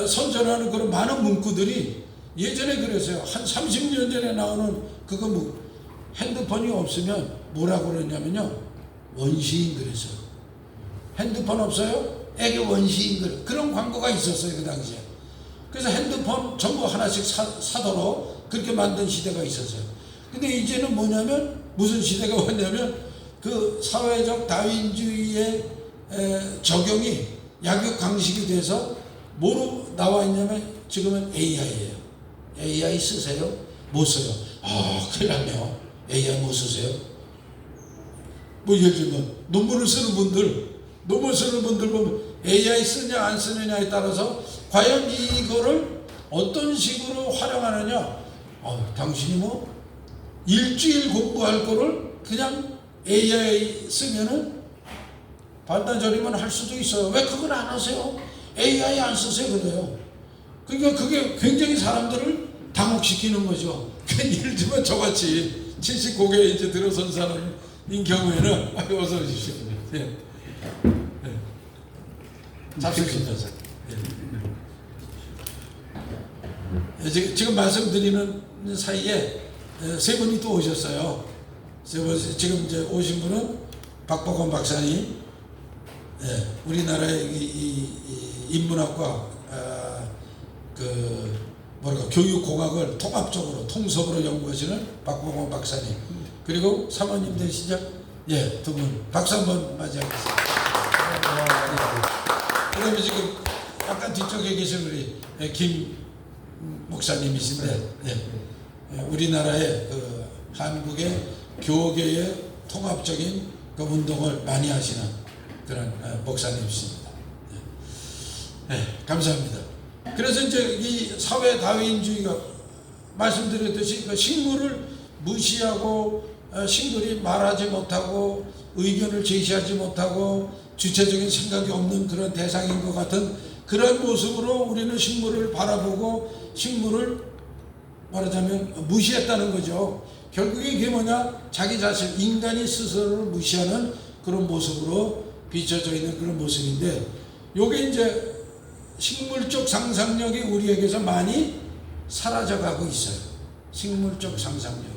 선전하는 그런 많은 문구들이 예전에 그랬어요. 한 30년 전에 나오는 그거 핸드폰이 없으면 뭐라고 그랬냐면요, 원시인 그랬어요. 핸드폰 없어요? 애기 원시인 그런 광고가 있었어요, 그 당시에. 그래서 핸드폰 전부 하나씩 사도록 그렇게 만든 시대가 있었어요. 근데 이제는 뭐냐면 무슨 시대가 왔냐면 그 사회적 다윈주의의 적용이 약육강식이 돼서 뭐로 나와 있냐면 지금은 AI예요. AI 쓰세요. 못 써요. 큰일 났네요. AI 못 쓰세요? 뭐 예를 들면 논문을 쓰는 분들 보면 AI 쓰냐 안 쓰느냐에 따라서 과연 이거를 어떤 식으로 활용하느냐. 당신이 뭐 일주일 공부할 거를 그냥 AI 쓰면은 반나절이면 할 수도 있어요. 왜 그걸 안 하세요? AI 안 쓰세요 그래요. 그러니까 그게 굉장히 사람들을 당혹시키는 거죠. 예를 들면 저같이 70고개에 이제 들어선 사람인 경우에는 어서 오십시오. 예. 잡수십시오. 지금 말씀드리는 사이에 세 분이 또 오셨어요. 지금 이제 오신 분은 박복원 박사님, 우리나라의 이 인문학과 교육공학을 통합적으로 통섭으로 연구하시는 박복원 박사님, 그리고 사모님 되시죠? 두 분 박수 한번 맞이하겠습니다. 그다음에 지금 약간 뒤쪽에 계신 우리 김 목사님이신데, 우리나라의 한국의 교계의 통합적인 운동을 많이 하시는 그런 목사님이십니다. 감사합니다. 그래서 이제 이 사회 다윈주의가 말씀드렸듯이 식물을 무시하고 식물이 말하지 못하고 의견을 제시하지 못하고 주체적인 생각이 없는 그런 대상인 것 같은 그런 모습으로 우리는 식물을 바라보고 식물을 말하자면 무시했다는 거죠. 결국에 이게 뭐냐? 자기 자신, 인간이 스스로를 무시하는 그런 모습으로 비춰져 있는 그런 모습인데, 요게 이제 식물적 상상력이 우리에게서 많이 사라져가고 있어요. 식물적 상상력이.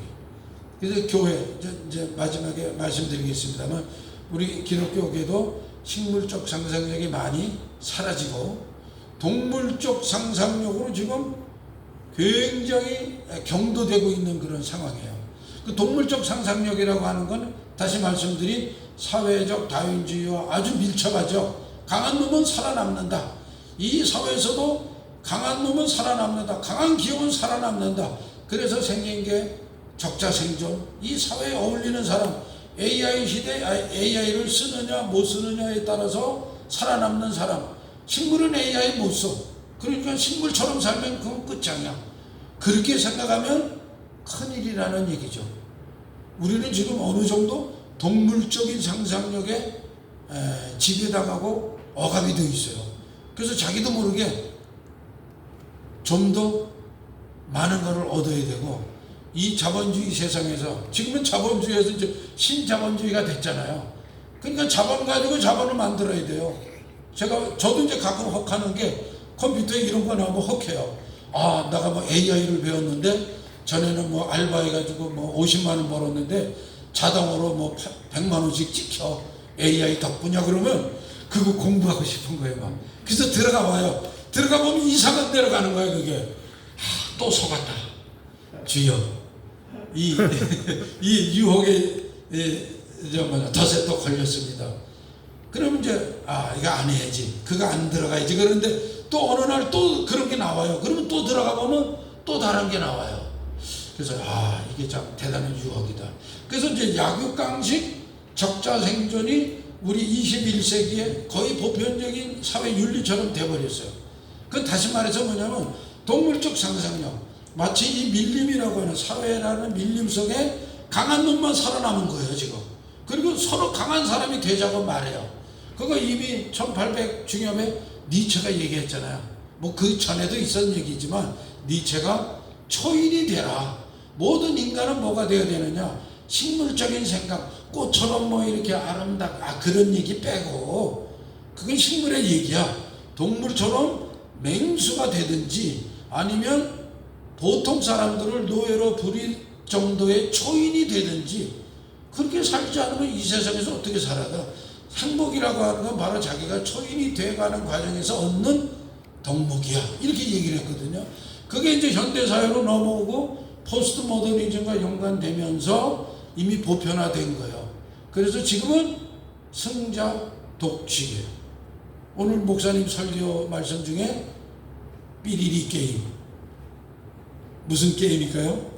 그래서 교회, 이제 마지막에 말씀드리겠습니다만, 우리 기독교계도 식물적 상상력이 많이 사라지고 동물적 상상력으로 지금 굉장히 경도되고 있는 그런 상황이에요. 그 동물적 상상력이라고 하는 건 다시 말씀드린 사회적 다윈주의와 아주 밀접하죠. 강한 놈은 살아남는다. 이 사회에서도 강한 놈은 살아남는다. 강한 기업은 살아남는다. 그래서 생긴 게 적자 생존. 이 사회에 어울리는 사람, AI 시대에 AI를 쓰느냐 못 쓰느냐에 따라서 살아남는 사람. 식물은 AI 못 써. 그러니까 식물처럼 살면 그건 끝장이야. 그렇게 생각하면 큰일이라는 얘기죠. 우리는 지금 어느 정도 동물적인 상상력에 지배당하고 억압이 되어 있어요. 그래서 자기도 모르게 좀 더 많은 것을 얻어야 되고, 이 자본주의 세상에서 지금은 자본주의에서 이제 신자본주의가 됐잖아요. 그러니까 자본 가지고 자본을 만들어야 돼요. 저도 이제 가끔 혹하는 게 컴퓨터에 이런 거 나오면 혹해요. 내가 뭐 AI를 배웠는데 전에는 뭐 알바해가지고 뭐 50만 원 벌었는데 자동으로 뭐 100만 원씩 찍혀. AI 덕분이야. 그러면 그거 공부하고 싶은 거예요. 막. 그래서 들어가 봐요. 들어가 보면 이상한 데로 가는 거예요. 그게. 또 속았다. 주여. 이 유혹에 덫에 또 걸렸습니다. 그러면 이제 이거 안 해야지. 그거 안 들어가야지. 그런데 또 어느 날 또 그런 게 나와요. 그러면 또 들어가 보면 또 다른 게 나와요. 그래서 이게 참 대단한 유혹이다. 그래서 이제 약육강식 적자 생존이 우리 21세기에 거의 보편적인 사회 윤리처럼 돼버렸어요. 그건 다시 말해서 뭐냐면 동물적 상상력, 마치 이 밀림이라고 하는 사회라는 밀림 속에 강한 놈만 살아남은 거예요 지금. 그리고 서로 강한 사람이 되자고 말해요. 그거 이미 1800 중엽에 니체가 얘기했잖아요. 뭐 그 전에도 있었던 얘기지만 니체가 초인이 되라. 모든 인간은 뭐가 되어야 되느냐? 식물적인 생각, 꽃처럼 뭐 이렇게 그런 얘기 빼고, 그건 식물의 얘기야. 동물처럼 맹수가 되든지 아니면 보통 사람들을 노예로 부릴 정도의 초인이 되든지 그렇게 살지 않으면 이 세상에서 어떻게 살아가? 행복이라고 하는 건 바로 자기가 초인이 돼가는 과정에서 얻는 덕목이야. 이렇게 얘기를 했거든요. 그게 이제 현대사회로 넘어오고 포스트 모더니즘과 연관되면서 이미 보편화된 거예요. 그래서 지금은 승자 독식이에요. 오늘 목사님 설교 말씀 중에 삐리리 게임. 무슨 게임일까요?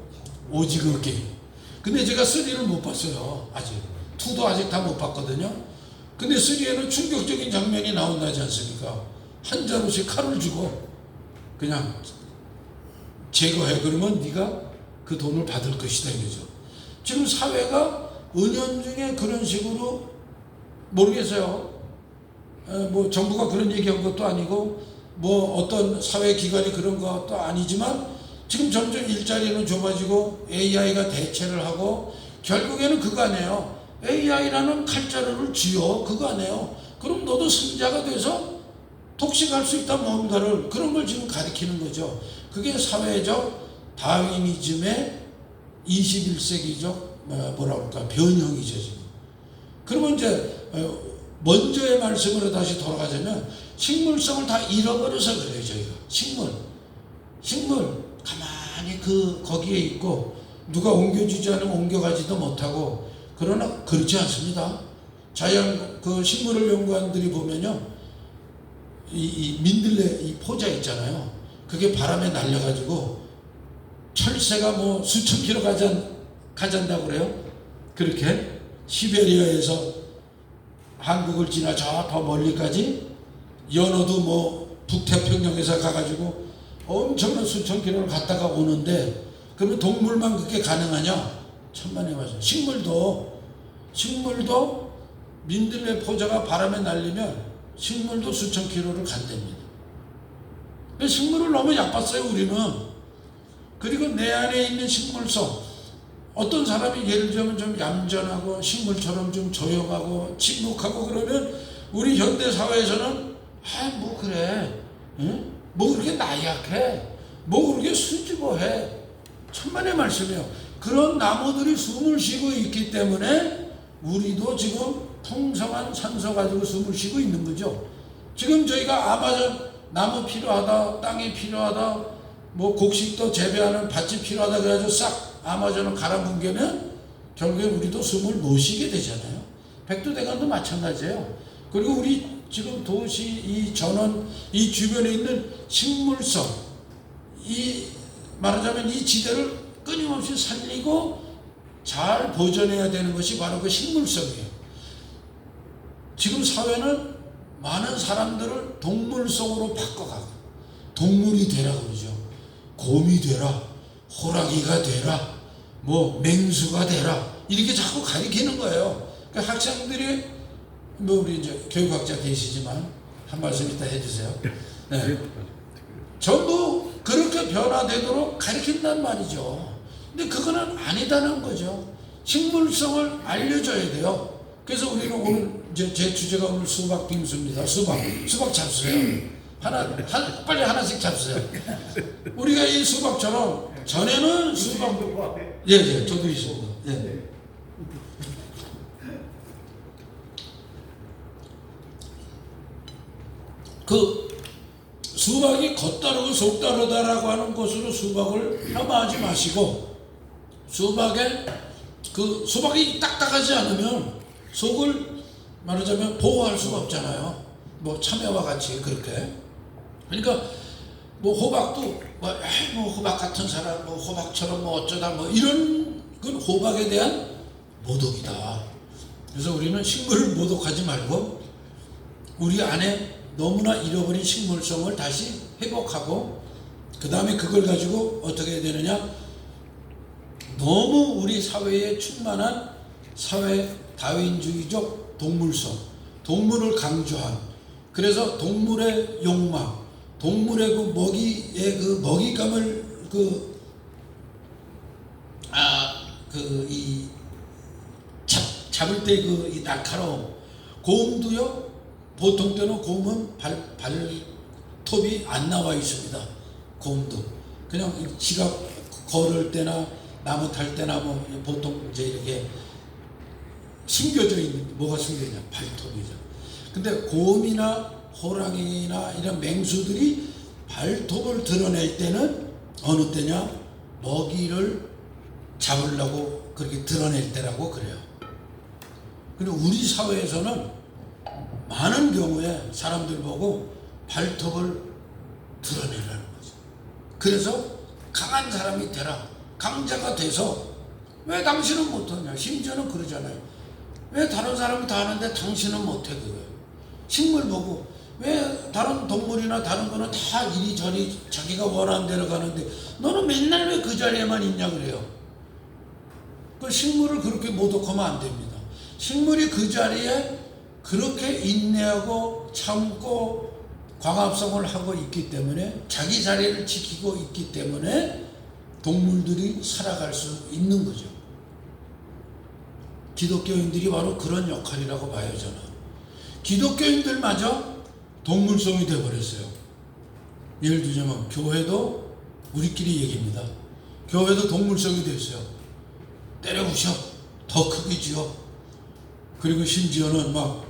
오징어 게임. 근데 제가 3를 못 봤어요. 아직 2도 아직 다 못 봤거든요. 근데 3에는 충격적인 장면이 나온다지 않습니까? 한 자루씩 칼을 주고 그냥 제거해. 그러면 네가 그 돈을 받을 것이다 이거죠. 지금 사회가 은연중에 그런 식으로, 모르겠어요. 뭐 정부가 그런 얘기한 것도 아니고 뭐 어떤 사회기관이 그런 것도 아니지만 지금 점점 일자리는 좁아지고 AI가 대체를 하고 결국에는 그거 아니에요. AI라는 칼자루를 쥐어 그거 아니에요. 그럼 너도 승자가 돼서 독식할 수 있다 뭔가를, 그런 걸 지금 가리키는 거죠. 그게 사회적 다윈이즘의 21세기적 뭐라 그럴까 변형이죠 지금. 그러면 이제 먼저의 말씀으로 다시 돌아가자면 식물성을 다 잃어버려서 그래요 저희가. 식물 가만히 거기에 있고 누가 옮겨주지 않으면 옮겨가지도 못하고. 그러나 그렇지 않습니다. 자연 식물을 연구한들이 보면요, 이 민들레 이 포자 있잖아요. 그게 바람에 날려가지고 철새가 뭐 수천 킬로 가잔다고 그래요. 그렇게 시베리아에서 한국을 지나 저 더 멀리까지, 연어도 뭐 북태평양에서 가가지고 엄청난 수천 킬로를 갔다가 오는데, 그러면 동물만 그렇게 가능하냐? 천만에 맞아요. 식물도 민들레 포자가 바람에 날리면 식물도 수천 킬로를 간답니다. 식물을 너무 얕봤어요 우리는. 그리고 내 안에 있는 식물성, 어떤 사람이 예를 들면 좀 얌전하고 식물처럼 좀 조용하고 침묵하고 그러면 우리 현대사회에서는 뭐 그래, 응? 뭐 그렇게 나약해, 뭐 그렇게 수줍어해. 천만의 말씀이에요. 그런 나무들이 숨을 쉬고 있기 때문에 우리도 지금 풍성한 산소 가지고 숨을 쉬고 있는 거죠. 지금 저희가 아마존 나무 필요하다, 땅이 필요하다, 뭐 곡식도 재배하는 밭이 필요하다 그래가지고 싹 아마존을 갈아뭉개면 결국에 우리도 숨을 못 쉬게 되잖아요. 백두대간도 마찬가지예요. 그리고 우리 지금 도시 이 전원 이 주변에 있는 식물성, 이 말하자면 이 지대를 끊임없이 살리고 잘 보존해야 되는 것이 바로 그 식물성이에요. 지금 사회는 많은 사람들을 동물성으로 바꿔가고 동물이 되라 그러죠. 곰이 되라, 호랑이가 되라, 뭐 맹수가 되라, 이렇게 자꾸 가리키는 거예요. 그러니까 학생들이 뭐 우리 이제 교육학자 계시지만 한 말씀 이따 해주세요. 네. 전부 그렇게 변화되도록 가리킨단 말이죠. 근데 그거는 아니다는 거죠. 식물성을 알려줘야 돼요. 그래서 우리는 오늘 제 주제가 오늘 수박 빙수입니다. 수박 잡수세요. 빨리 하나씩 잡수세요. 우리가 이 수박처럼 전에는 수박, 예, 저도 있습니다. 예. 그 수박이 겉다르고 속다르다라고 하는 것으로 수박을 폄하하지 마시고, 수박이 딱딱하지 않으면 속을 말하자면 보호할 수가 없잖아요. 뭐 참외와 같이 그렇게. 그러니까 뭐 호박도 뭐 호박 같은 사람, 뭐 호박처럼 뭐 어쩌다 뭐 이런 건 호박에 대한 모독이다. 그래서 우리는 식물을 모독하지 말고 우리 안에 너무나 잃어버린 식물성을 다시 회복하고, 그 다음에 그걸 가지고 어떻게 해야 되느냐, 너무 우리 사회에 충만한 사회 다윈주의적 동물성, 동물을 강조한, 그래서 동물의 욕망, 동물의 그 먹이의 그 먹잇감을 잡을 때 이 날카로움, 곰도요. 보통 때는 곰은 발톱이 안 나와 있습니다. 곰도 그냥 지가 걸을 때나 나무 탈 때나 뭐 보통 이제 이렇게 숨겨져 있는, 뭐가 숨겨져 있냐, 발톱이죠. 근데 곰이나 호랑이나 이런 맹수들이 발톱을 드러낼 때는 어느 때냐, 먹이를 잡으려고 그렇게 드러낼 때라고 그래요. 그리고 우리 사회에서는 많은 경우에 사람들 보고 발톱을 드러내라는 거죠. 그래서 강한 사람이 되라, 강자가 돼서 왜 당신은 못하냐. 심지어는 그러잖아요. 왜 다른 사람은 다 하는데 당신은 못해. 그거예요. 식물 보고 왜 다른 동물이나 다른 거는 다 이리저리 자기가 원하는 대로 가는데 너는 맨날 왜 그 자리에만 있냐 그래요. 그 식물을 그렇게 모독하면 안 됩니다. 식물이 그 자리에 그렇게 인내하고 참고 광합성을 하고 있기 때문에 자기 자리를 지키고 있기 때문에 동물들이 살아갈 수 있는 거죠. 기독교인들이 바로 그런 역할이라고 봐요. 저는 기독교인들마저 동물성이 되어버렸어요. 예를 들자면 교회도 우리끼리 얘기입니다. 교회도 동물성이 됐어요. 때려 부셔, 더 크게 지어. 그리고 심지어는 막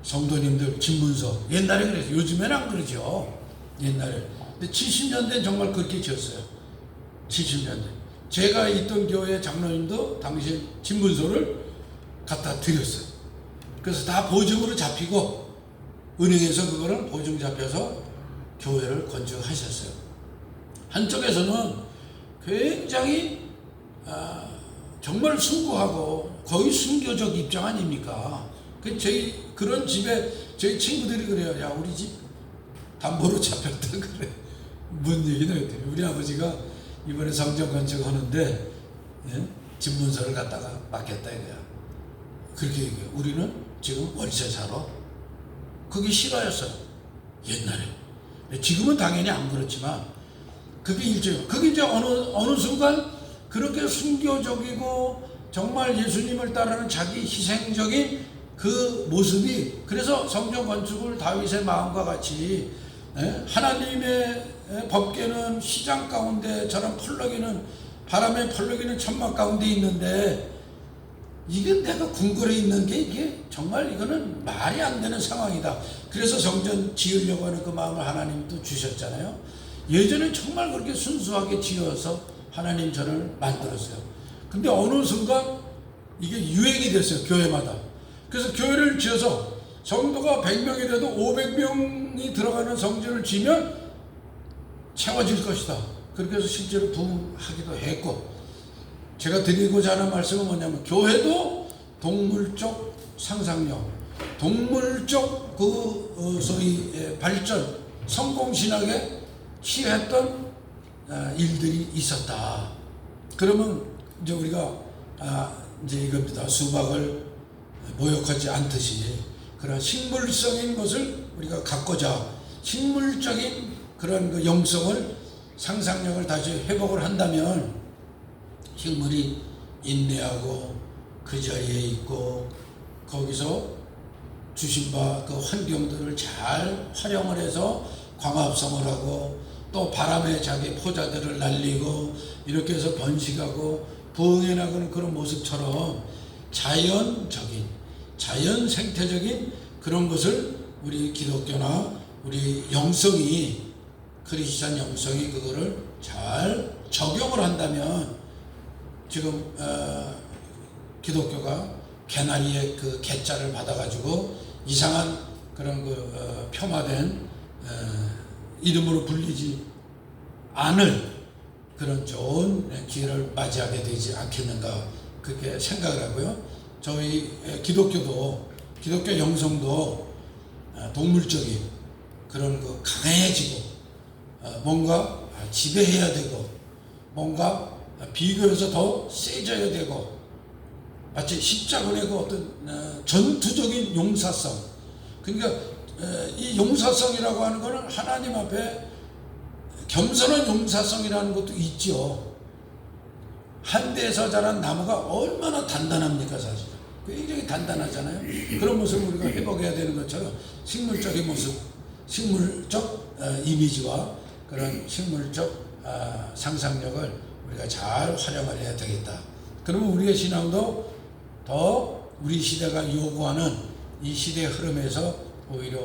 성도님들 집문서, 옛날에 그랬어요. 요즘에는 안 그러죠. 옛날에. 근데 70년대는 정말 그렇게 지었어요. 70년대. 제가 있던 교회 장로님도 당시 집문서를 갖다 드렸어요. 그래서 다 보증으로 잡히고 은행에서 그거를 보증 잡혀서 교회를 건축하셨어요. 한쪽에서는 굉장히 정말 숭고하고 거의 순교적 입장 아닙니까? 그런 집에 저희 친구들이 그래요. 야, 우리 집 담보로 잡혔다 그래. 뭔 얘기는 했더니 우리 아버지가 이번에 성전 건축하는데 집문서를 갖다가 맡겼다 이거야. 그렇게 얘기해요. 우리는 지금 월세 살아. 그게 실화였어요. 옛날에. 지금은 당연히 안 그렇지만 그게 일제요. 그게 이제 어느 순간 그렇게 순교적이고 정말 예수님을 따르는 자기 희생적인 그 모습이, 그래서 성전 건축을 다윗의 마음과 같이 하나님의 법궤는 시장 가운데 저런 펄럭이는 바람에 펄럭이는 천막 가운데 있는데 이게 내가 궁궐에 있는 게 이게 정말 이거는 말이 안 되는 상황이다. 그래서 성전 지으려고 하는 그 마음을 하나님 또 주셨잖아요. 예전에 정말 그렇게 순수하게 지어서 하나님 저를 만들었어요. 근데 어느 순간 이게 유행이 됐어요. 교회마다. 그래서 교회를 지어서 성도가 100명이 돼도 500명이 들어가는 성전을 지으면 채워질 것이다. 그렇게 해서 실제로 부흥하기도 했고, 제가 드리고자 하는 말씀은 뭐냐면 교회도 동물적 상상력, 동물적 소위 발전, 성공신학에 취했던 일들이 있었다. 그러면 이제 우리가 이제 이겁니다. 수박을 모욕하지 않듯이 그런 식물성인 것을 우리가 갖고자 식물적인 그런 그 영성을, 상상력을 다시 회복을 한다면 식물이 인내하고 그 자리에 있고 거기서 주신 바 그 환경들을 잘 활용을 해서 광합성을 하고 또 바람에 자기 포자들을 날리고 이렇게 해서 번식하고 부흥해 나가는 그런 모습처럼 자연적인, 자연 생태적인 그런 것을 우리 기독교나 우리 영성이, 크리스찬 영성이 그거를 잘 적용을 한다면 지금 기독교가 개나리의 그 개자를 받아가지고 이상한 그런 그 폄하된 이름으로 불리지 않을 그런 좋은 기회를 맞이하게 되지 않겠는가, 그렇게 생각을 하고요. 저희 기독교 영성도 동물적인 그런 그 강해지고 뭔가 지배해야 되고 뭔가 비교해서 더 세져야 되고 마치 십자군의 그 어떤 전투적인 용사성, 그러니까 이 용사성이라고 하는 것은 하나님 앞에 겸손한 용사성이라는 것도 있죠. 한대에서 자란 나무가 얼마나 단단합니까? 사실 굉장히 단단하잖아요. 그런 모습을 우리가 회복해야 되는 것처럼 식물적인 모습, 식물적 이미지와 그런 식물적 상상력을 우리가 잘 활용을 해야 되겠다. 그러면 우리의 신앙도 더 우리 시대가 요구하는 이 시대의 흐름에서 오히려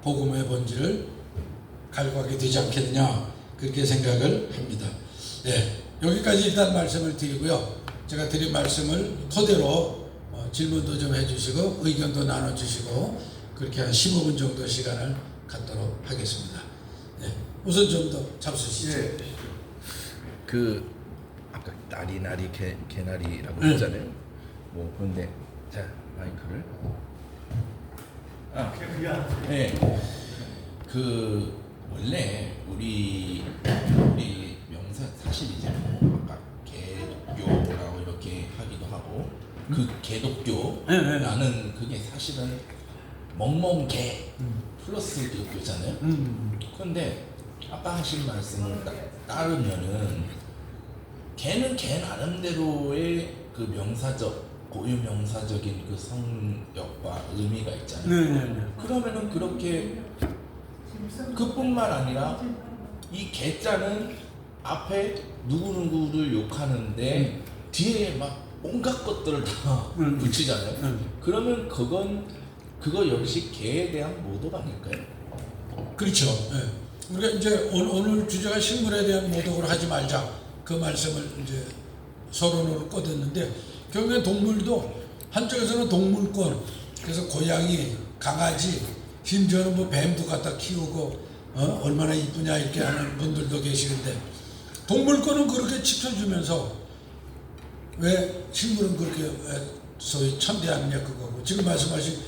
복음의 본질을 갈구하게 되지 않겠느냐, 그렇게 생각을 합니다. 네, 여기까지 일단 말씀을 드리고요. 제가 드린 말씀을 토대로 질문도 좀 해주시고 의견도 나눠주시고 그렇게 한 15분 정도 시간을 갖도록 하겠습니다. 네, 우선 좀 더 잡수시죠. 예. 그 아까 나리 개나리라고 네. 했잖아요. 뭐 그런데 자 마이크를 네. 그 원래 우리 명사 사실 이제 뭐 아까 개독교라고 이렇게 하기도 하고 그 개독교라는 그게 사실은 멍멍개 플러스 교잖아요. 그런데 아까 하신 말씀을 따르면은 개는 개 나름대로의 그 명사적 고유 명사적인 그 성격과 의미가 있잖아요. 네네네. 그러면은 그렇게 그뿐만 아니라 이 개자는 앞에 누구누구를 욕하는데 뒤에 막 온갖 것들을 다 붙이잖아요. 그러면 그거 역시 개에 대한 모독 아닐까요? 그렇죠. 예. 우리가 이제 오늘 주제가 식물에 대한 모독을 하지 말자 그 말씀을 이제 서론으로 꺼냈는데 결국엔 동물도 한쪽에서는 동물권 그래서 고양이, 강아지, 심지어는 뭐 뱀도 갖다 키우고 얼마나 이쁘냐 이렇게 하는 분들도 계시는데 동물권은 그렇게 지켜주면서 왜 식물은 그렇게 왜 소위 천대하느냐 그거고 지금 말씀하신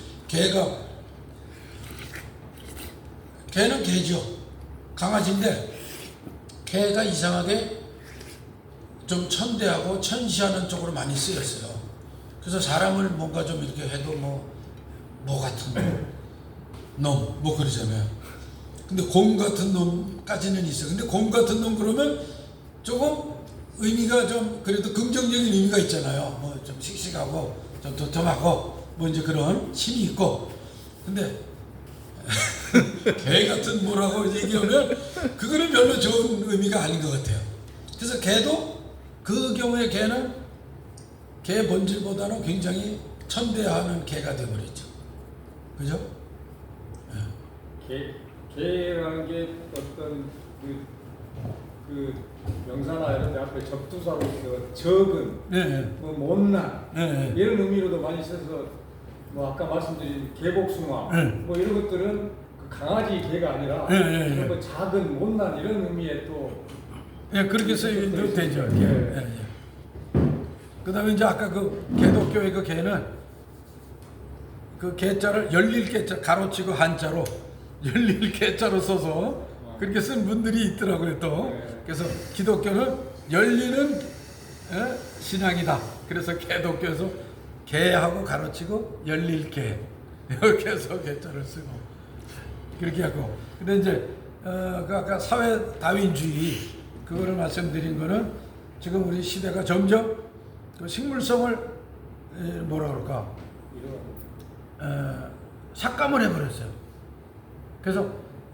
개는 개죠. 강아지인데 개가 이상하게 좀 천대하고 천시하는 쪽으로 많이 쓰였어요. 그래서 사람을 뭔가 좀 이렇게 해도 뭐 같은 놈, 뭐 그러잖아요. 근데 곰 같은 놈까지는 있어요. 근데 곰 같은 놈 그러면 조금 의미가 좀 그래도 긍정적인 의미가 있잖아요. 뭐 좀 씩씩하고 좀 도톰하고 뭐 이제 그런 힘이 있고. 근데 개 같은 뭐라고 얘기하면 그거는 별로 좋은 의미가 아닌 것 같아요. 그래서 개도 그 경우에 개는 개 본질보다는 굉장히 천대하는 개가 되어버렸죠. 그죠? 개라는 게 어떤 그 명사나 이런 데 앞에 접두사로서 적은, 네. 뭐 못난 네. 이런 의미로도 많이 써서 뭐 아까 말씀드린 개복숭아 네. 뭐 이런 것들은 그 강아지 개가 아니라 네. 뭐 작은 못난 이런 의미에 또 예, 그렇게 쓰여도 되죠. 예. 네. 예. 그다음에 이제 아까 그 개독교의 그 개는 그 개자를 열릴 개자 가로치고 한자로 열릴 개자로 써서 그렇게 쓴 분들이 있더라고요 또. 그래서 기독교는 열리는 신앙이다. 그래서 개독교에서 개하고 가로치고 열릴 개 이렇게 해서 개자를 쓰고 그렇게 하고. 근데 이제 그 아까 사회 다윈주의 그거를 말씀드린 거는 지금 우리 시대가 점점 그 식물성을 뭐라 그럴까 삭감을 해버렸어요. 그래서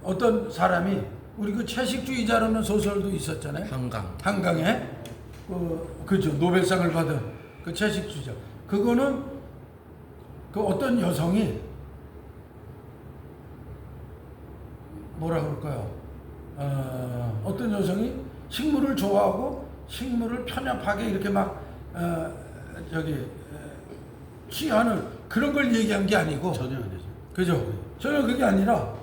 어떤 사람이 우리 그 채식주의자라는 소설도 있었잖아요. 한강에 그죠 노벨상을 받은 그 채식주의자. 그거는 그 어떤 여성이 뭐라 그럴까요? 어떤 여성이 식물을 좋아하고 식물을 편협하게 이렇게 막 취하는 그런 걸 얘기한 게 아니고 전혀 안 되죠. 그죠? 전혀 그게 아니라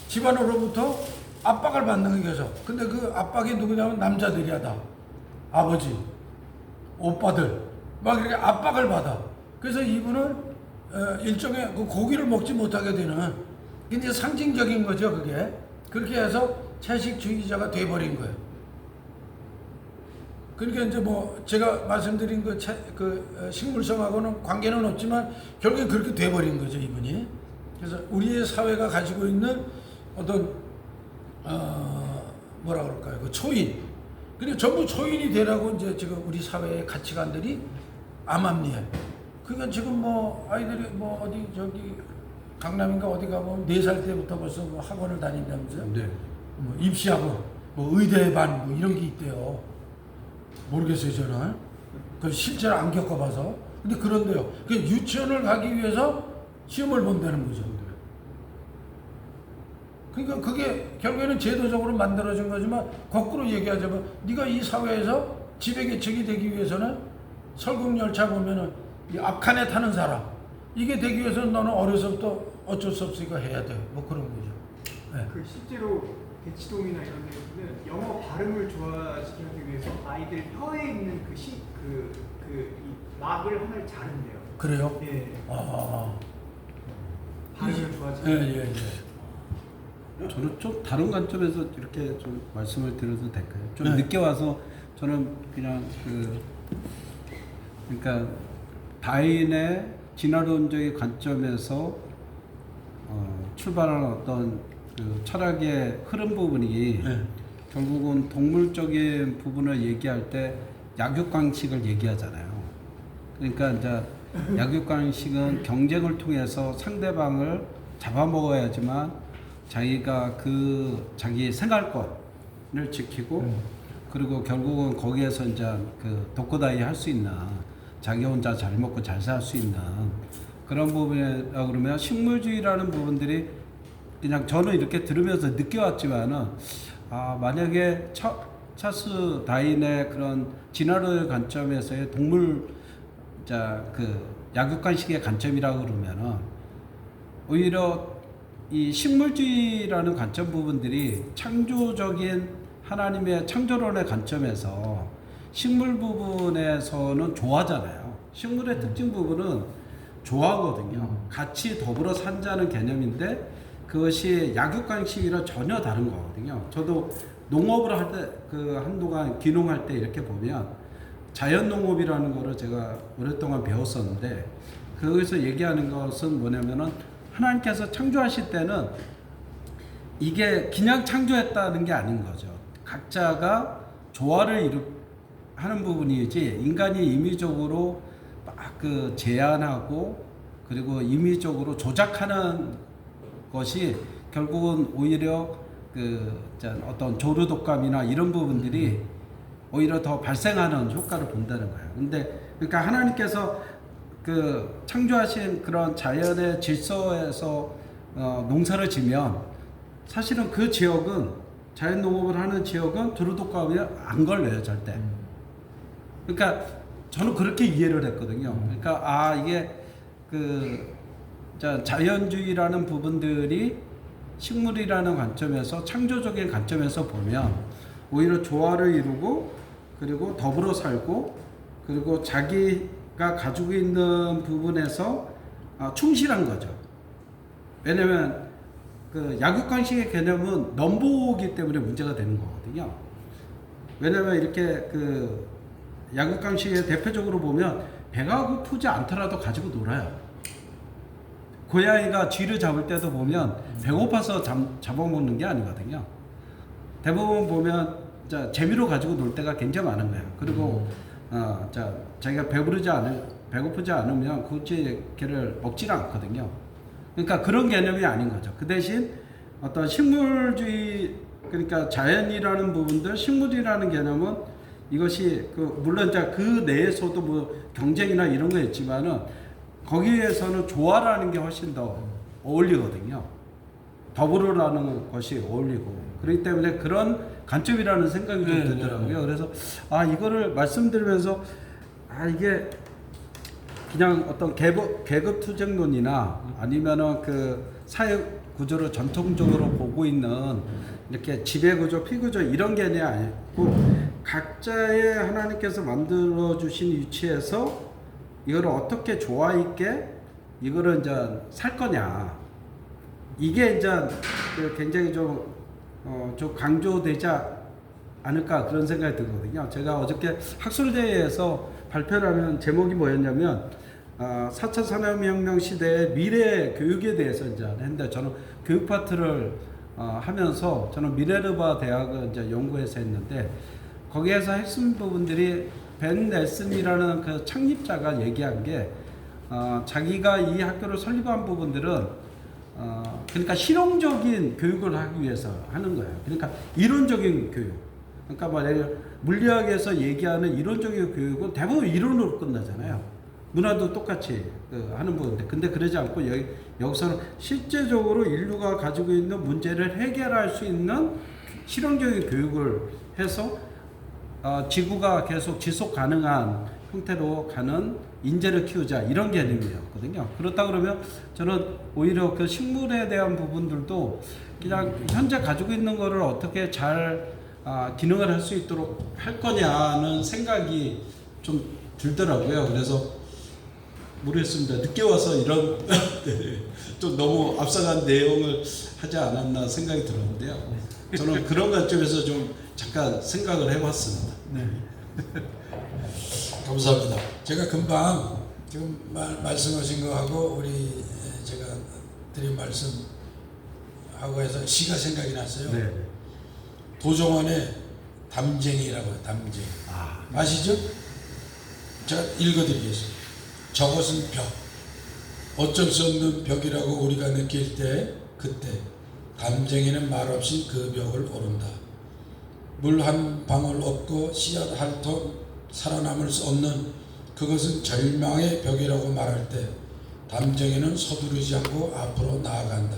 집안으로부터 압박을 받는 거죠. 근데 그 압박이 누구냐면 남자들이야 다. 아버지, 오빠들 막 이렇게 압박을 받아. 그래서 이분은 일종의 그 고기를 먹지 못하게 되는 이제 상징적인 거죠 그게. 그렇게 해서 채식주의자가 돼버린 거예요. 그러니까 이제 뭐 제가 말씀드린 그 식물성하고는 관계는 없지만 결국엔 그렇게 돼버린 거죠 이분이. 그래서 우리의 사회가 가지고 있는 어떤 뭐라 그럴까요? 그 초인. 그리고 전부 초인이 되라고 이제 지금 우리 사회의 가치관들이 암암리에. 그러니까 지금 뭐 아이들이 뭐 어디 저기 강남인가 어디 가면 4살 때부터 벌써 뭐 학원을 다닌다면서요? 네. 뭐 입시학원, 뭐 의대반 뭐 이런 게 있대요. 모르겠어요 저는. 그 실제로 안 겪어봐서. 근데 그런데요. 그 유치원을 가기 위해서 시험을 본다는 거죠. 그러니까 그게 결국에는 제도적으로 만들어진 거지만 거꾸로 얘기하자면 네가 이 사회에서 지배계층이 되기 위해서는 설국열차 보면은 이 앞칸에 타는 사람 이게 되기 위해서는 너는 어려서부터 어쩔 수 없으니까 해야 돼. 뭐 그런 거죠. 네. 그 실제로 대치동이나 이런 데는 영어 발음을 좋아시키기 위해서 아이들 혀에 있는 이 막을 하나를 자른대요. 그래요? 예. 아, 발음을 좋아하지. 예. 저는 좀 다른 관점에서 이렇게 좀 말씀을 드려도 될까요? 좀 네. 늦게 와서 저는 그냥 그러니까 다인의 진화론적인 관점에서 출발하는 어떤 그 철학의 흐름 부분이 네. 결국은 동물적인 부분을 얘기할 때 약육강식을 얘기하잖아요. 그러니까 이제 약육강식은 경쟁을 통해서 상대방을 잡아먹어야지만 자기가 자기 생활권을 지키고 그리고 결국은 거기에서 이제 그 독고다이 할 수 있는 자기 혼자 잘 먹고 잘 살 수 있는 그런 부분이라 그러면 식물주의라는 부분들이 그냥 저는 이렇게 들으면서 느껴왔지만은 만약에 찰스 다윈의 그런 진화론의 관점에서의 동물 약육관식의 관점이라고 그러면은 오히려 이 식물주의라는 관점 부분들이 창조적인 하나님의 창조론의 관점에서 식물 부분에서는 좋아하잖아요. 식물의 특징 부분은 좋아하거든요. 같이 더불어 산다는 개념인데 그것이 약육강식이랑 전혀 다른 거거든요. 저도 농업을 할 때 한동안 귀농할 때 이렇게 보면 자연농업이라는 거를 제가 오랫동안 배웠었는데 거기서 얘기하는 것은 뭐냐면은 하나님께서 창조하실 때는 이게 그냥 창조했다는 게 아닌 거죠. 각자가 조화를 하는 부분이지 인간이 임의적으로 막 제안하고 그리고 임의적으로 조작하는 것이 결국은 오히려 어떤 조류독감이나 이런 부분들이 오히려 더 발생하는 효과를 본다는 거예요. 근데 그러니까 하나님께서 창조하신 그런 자연의 질서에서 농사를 지면 사실은 그 지역은 자연 농업을 하는 지역은 조류독감이 안 걸려요 절대. 그러니까 저는 그렇게 이해를 했거든요. 그러니까 이게 자연주의라는 부분들이 식물이라는 관점에서 창조적인 관점에서 보면 오히려 조화를 이루고 그리고 더불어 살고 그리고 자기가 가지고 있는 부분에서 충실한 거죠. 왜냐면 약육강식의 개념은 넘보기 때문에 문제가 되는 거거든요. 왜냐면 이렇게 약육강식의 대표적으로 보면 배가 고프지 않더라도 가지고 놀아요. 고양이가 쥐를 잡을 때도 보면 배고파서 잡아먹는 게 아니거든요. 대부분 보면 재미로 가지고 놀 때가 굉장히 많은 거예요. 그리고 자기가 배고프지 않으면 굳이 걔를 먹지는 않거든요. 그러니까 그런 개념이 아닌 거죠. 그 대신 어떤 식물주의 그러니까 자연이라는 부분들 식물이라는 개념은 이것이 물론 그 내에서도 뭐 경쟁이나 이런 거 있지만은 거기에서는 조화라는 게 훨씬 더 어울리거든요. 더불어라는 것이 어울리고 그렇기 때문에 그런 관점이라는 생각이 좀 들더라고요. 그래서 이거를 말씀드리면서 이게 그냥 어떤 계급 투쟁론이나 아니면은 사회 구조를 전통적으로 보고 있는 이렇게 지배 구조, 피구조 이런 개념이 아니고 각자의 하나님께서 만들어 주신 위치에서 이거를 어떻게 조화 있게 이거를 이제 살 거냐 이게 이제 굉장히 좀 강조되지 않을까 그런 생각이 들거든요. 제가 어저께 학술대회에서 발표를 하면 제목이 뭐였냐면 4차 산업혁명 시대의 미래 교육에 대해서 이제 했는데 저는 교육 파트를 하면서 저는 미네르바 대학을 이제 연구해서 했는데 거기에서 핵심 부분들이 벤 넬슨이라는 그 창립자가 얘기한 게 자기가 이 학교를 설립한 부분들은 그러니까 실용적인 교육을 하기 위해서 하는 거예요. 그러니까 이론적인 교육. 그러니까 만약에 물리학에서 얘기하는 이론적인 교육은 대부분 이론으로 끝나잖아요. 문화도 똑같이 하는 부분인데 근데 그러지 않고 여기서는 실제적으로 인류가 가지고 있는 문제를 해결할 수 있는 실용적인 교육을 해서 지구가 계속 지속 가능한 형태로 가는 인재를 키우자 이런 개념이었거든요. 그렇다 그러면 저는 오히려 그 식물에 대한 부분들도 그냥 현재 가지고 있는 거를 어떻게 잘 기능을 할 수 있도록 할 거냐는 생각이 좀 들더라고요. 그래서 모르겠습니다. 늦게 와서 이런 좀 너무 앞서간 내용을 하지 않았나 생각이 들었는데요. 저는 그런 관점에서 좀 잠깐 생각을 해봤습니다. 네. 감사합니다. 제가 금방 지금 말씀하신 거하고 우리 제가 드린 말씀하고 해서 시가 생각이 났어요. 네. 도종환의 담쟁이라고 해요. 담쟁이. 아시죠? 제가 읽어드리겠습니다. 저것은 벽. 어쩔 수 없는 벽이라고 우리가 느낄 때 그때 담쟁이는 말없이 그 벽을 오른다. 물 한 방울 없고 씨앗 한 톨 살아남을 수 없는 그것은 절망의 벽이라고 말할 때 담쟁이는 서두르지 않고 앞으로 나아간다.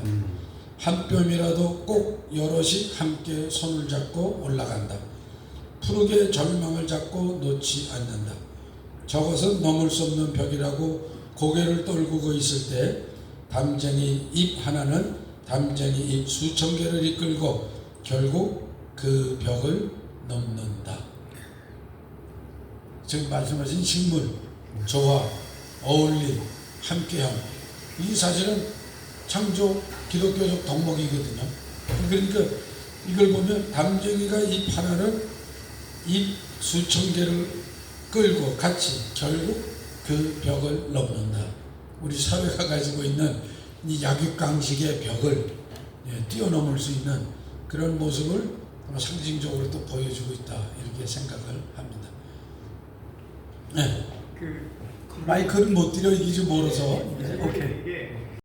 한 뼘이라도 꼭 여럿이 함께 손을 잡고 올라간다. 푸르게 절망을 잡고 놓지 않는다. 저것은 넘을 수 없는 벽이라고 고개를 떨구고 있을 때 담쟁이 잎 하나는 담쟁이 잎 수천 개를 이끌고 결국 그 벽을 넘는다. 지금 말씀하신 식물, 조화, 어울림, 함께함, 이 사실은 창조 기독교적 덕목이거든요. 그러니까 이걸 보면 담쟁이가 잎 하나를 잎 수천 개를 끌고 같이 결국 그 벽을 넘는다. 우리 사회가 가지고 있는 이 약육강식의 벽을 뛰어넘을 수 있는 그런 모습을 상징적으로 또 보여주고 있다. 이렇게 생각을 합니다. 네. 마이크를 못 드려 이게 좀 멀어서. 오케이.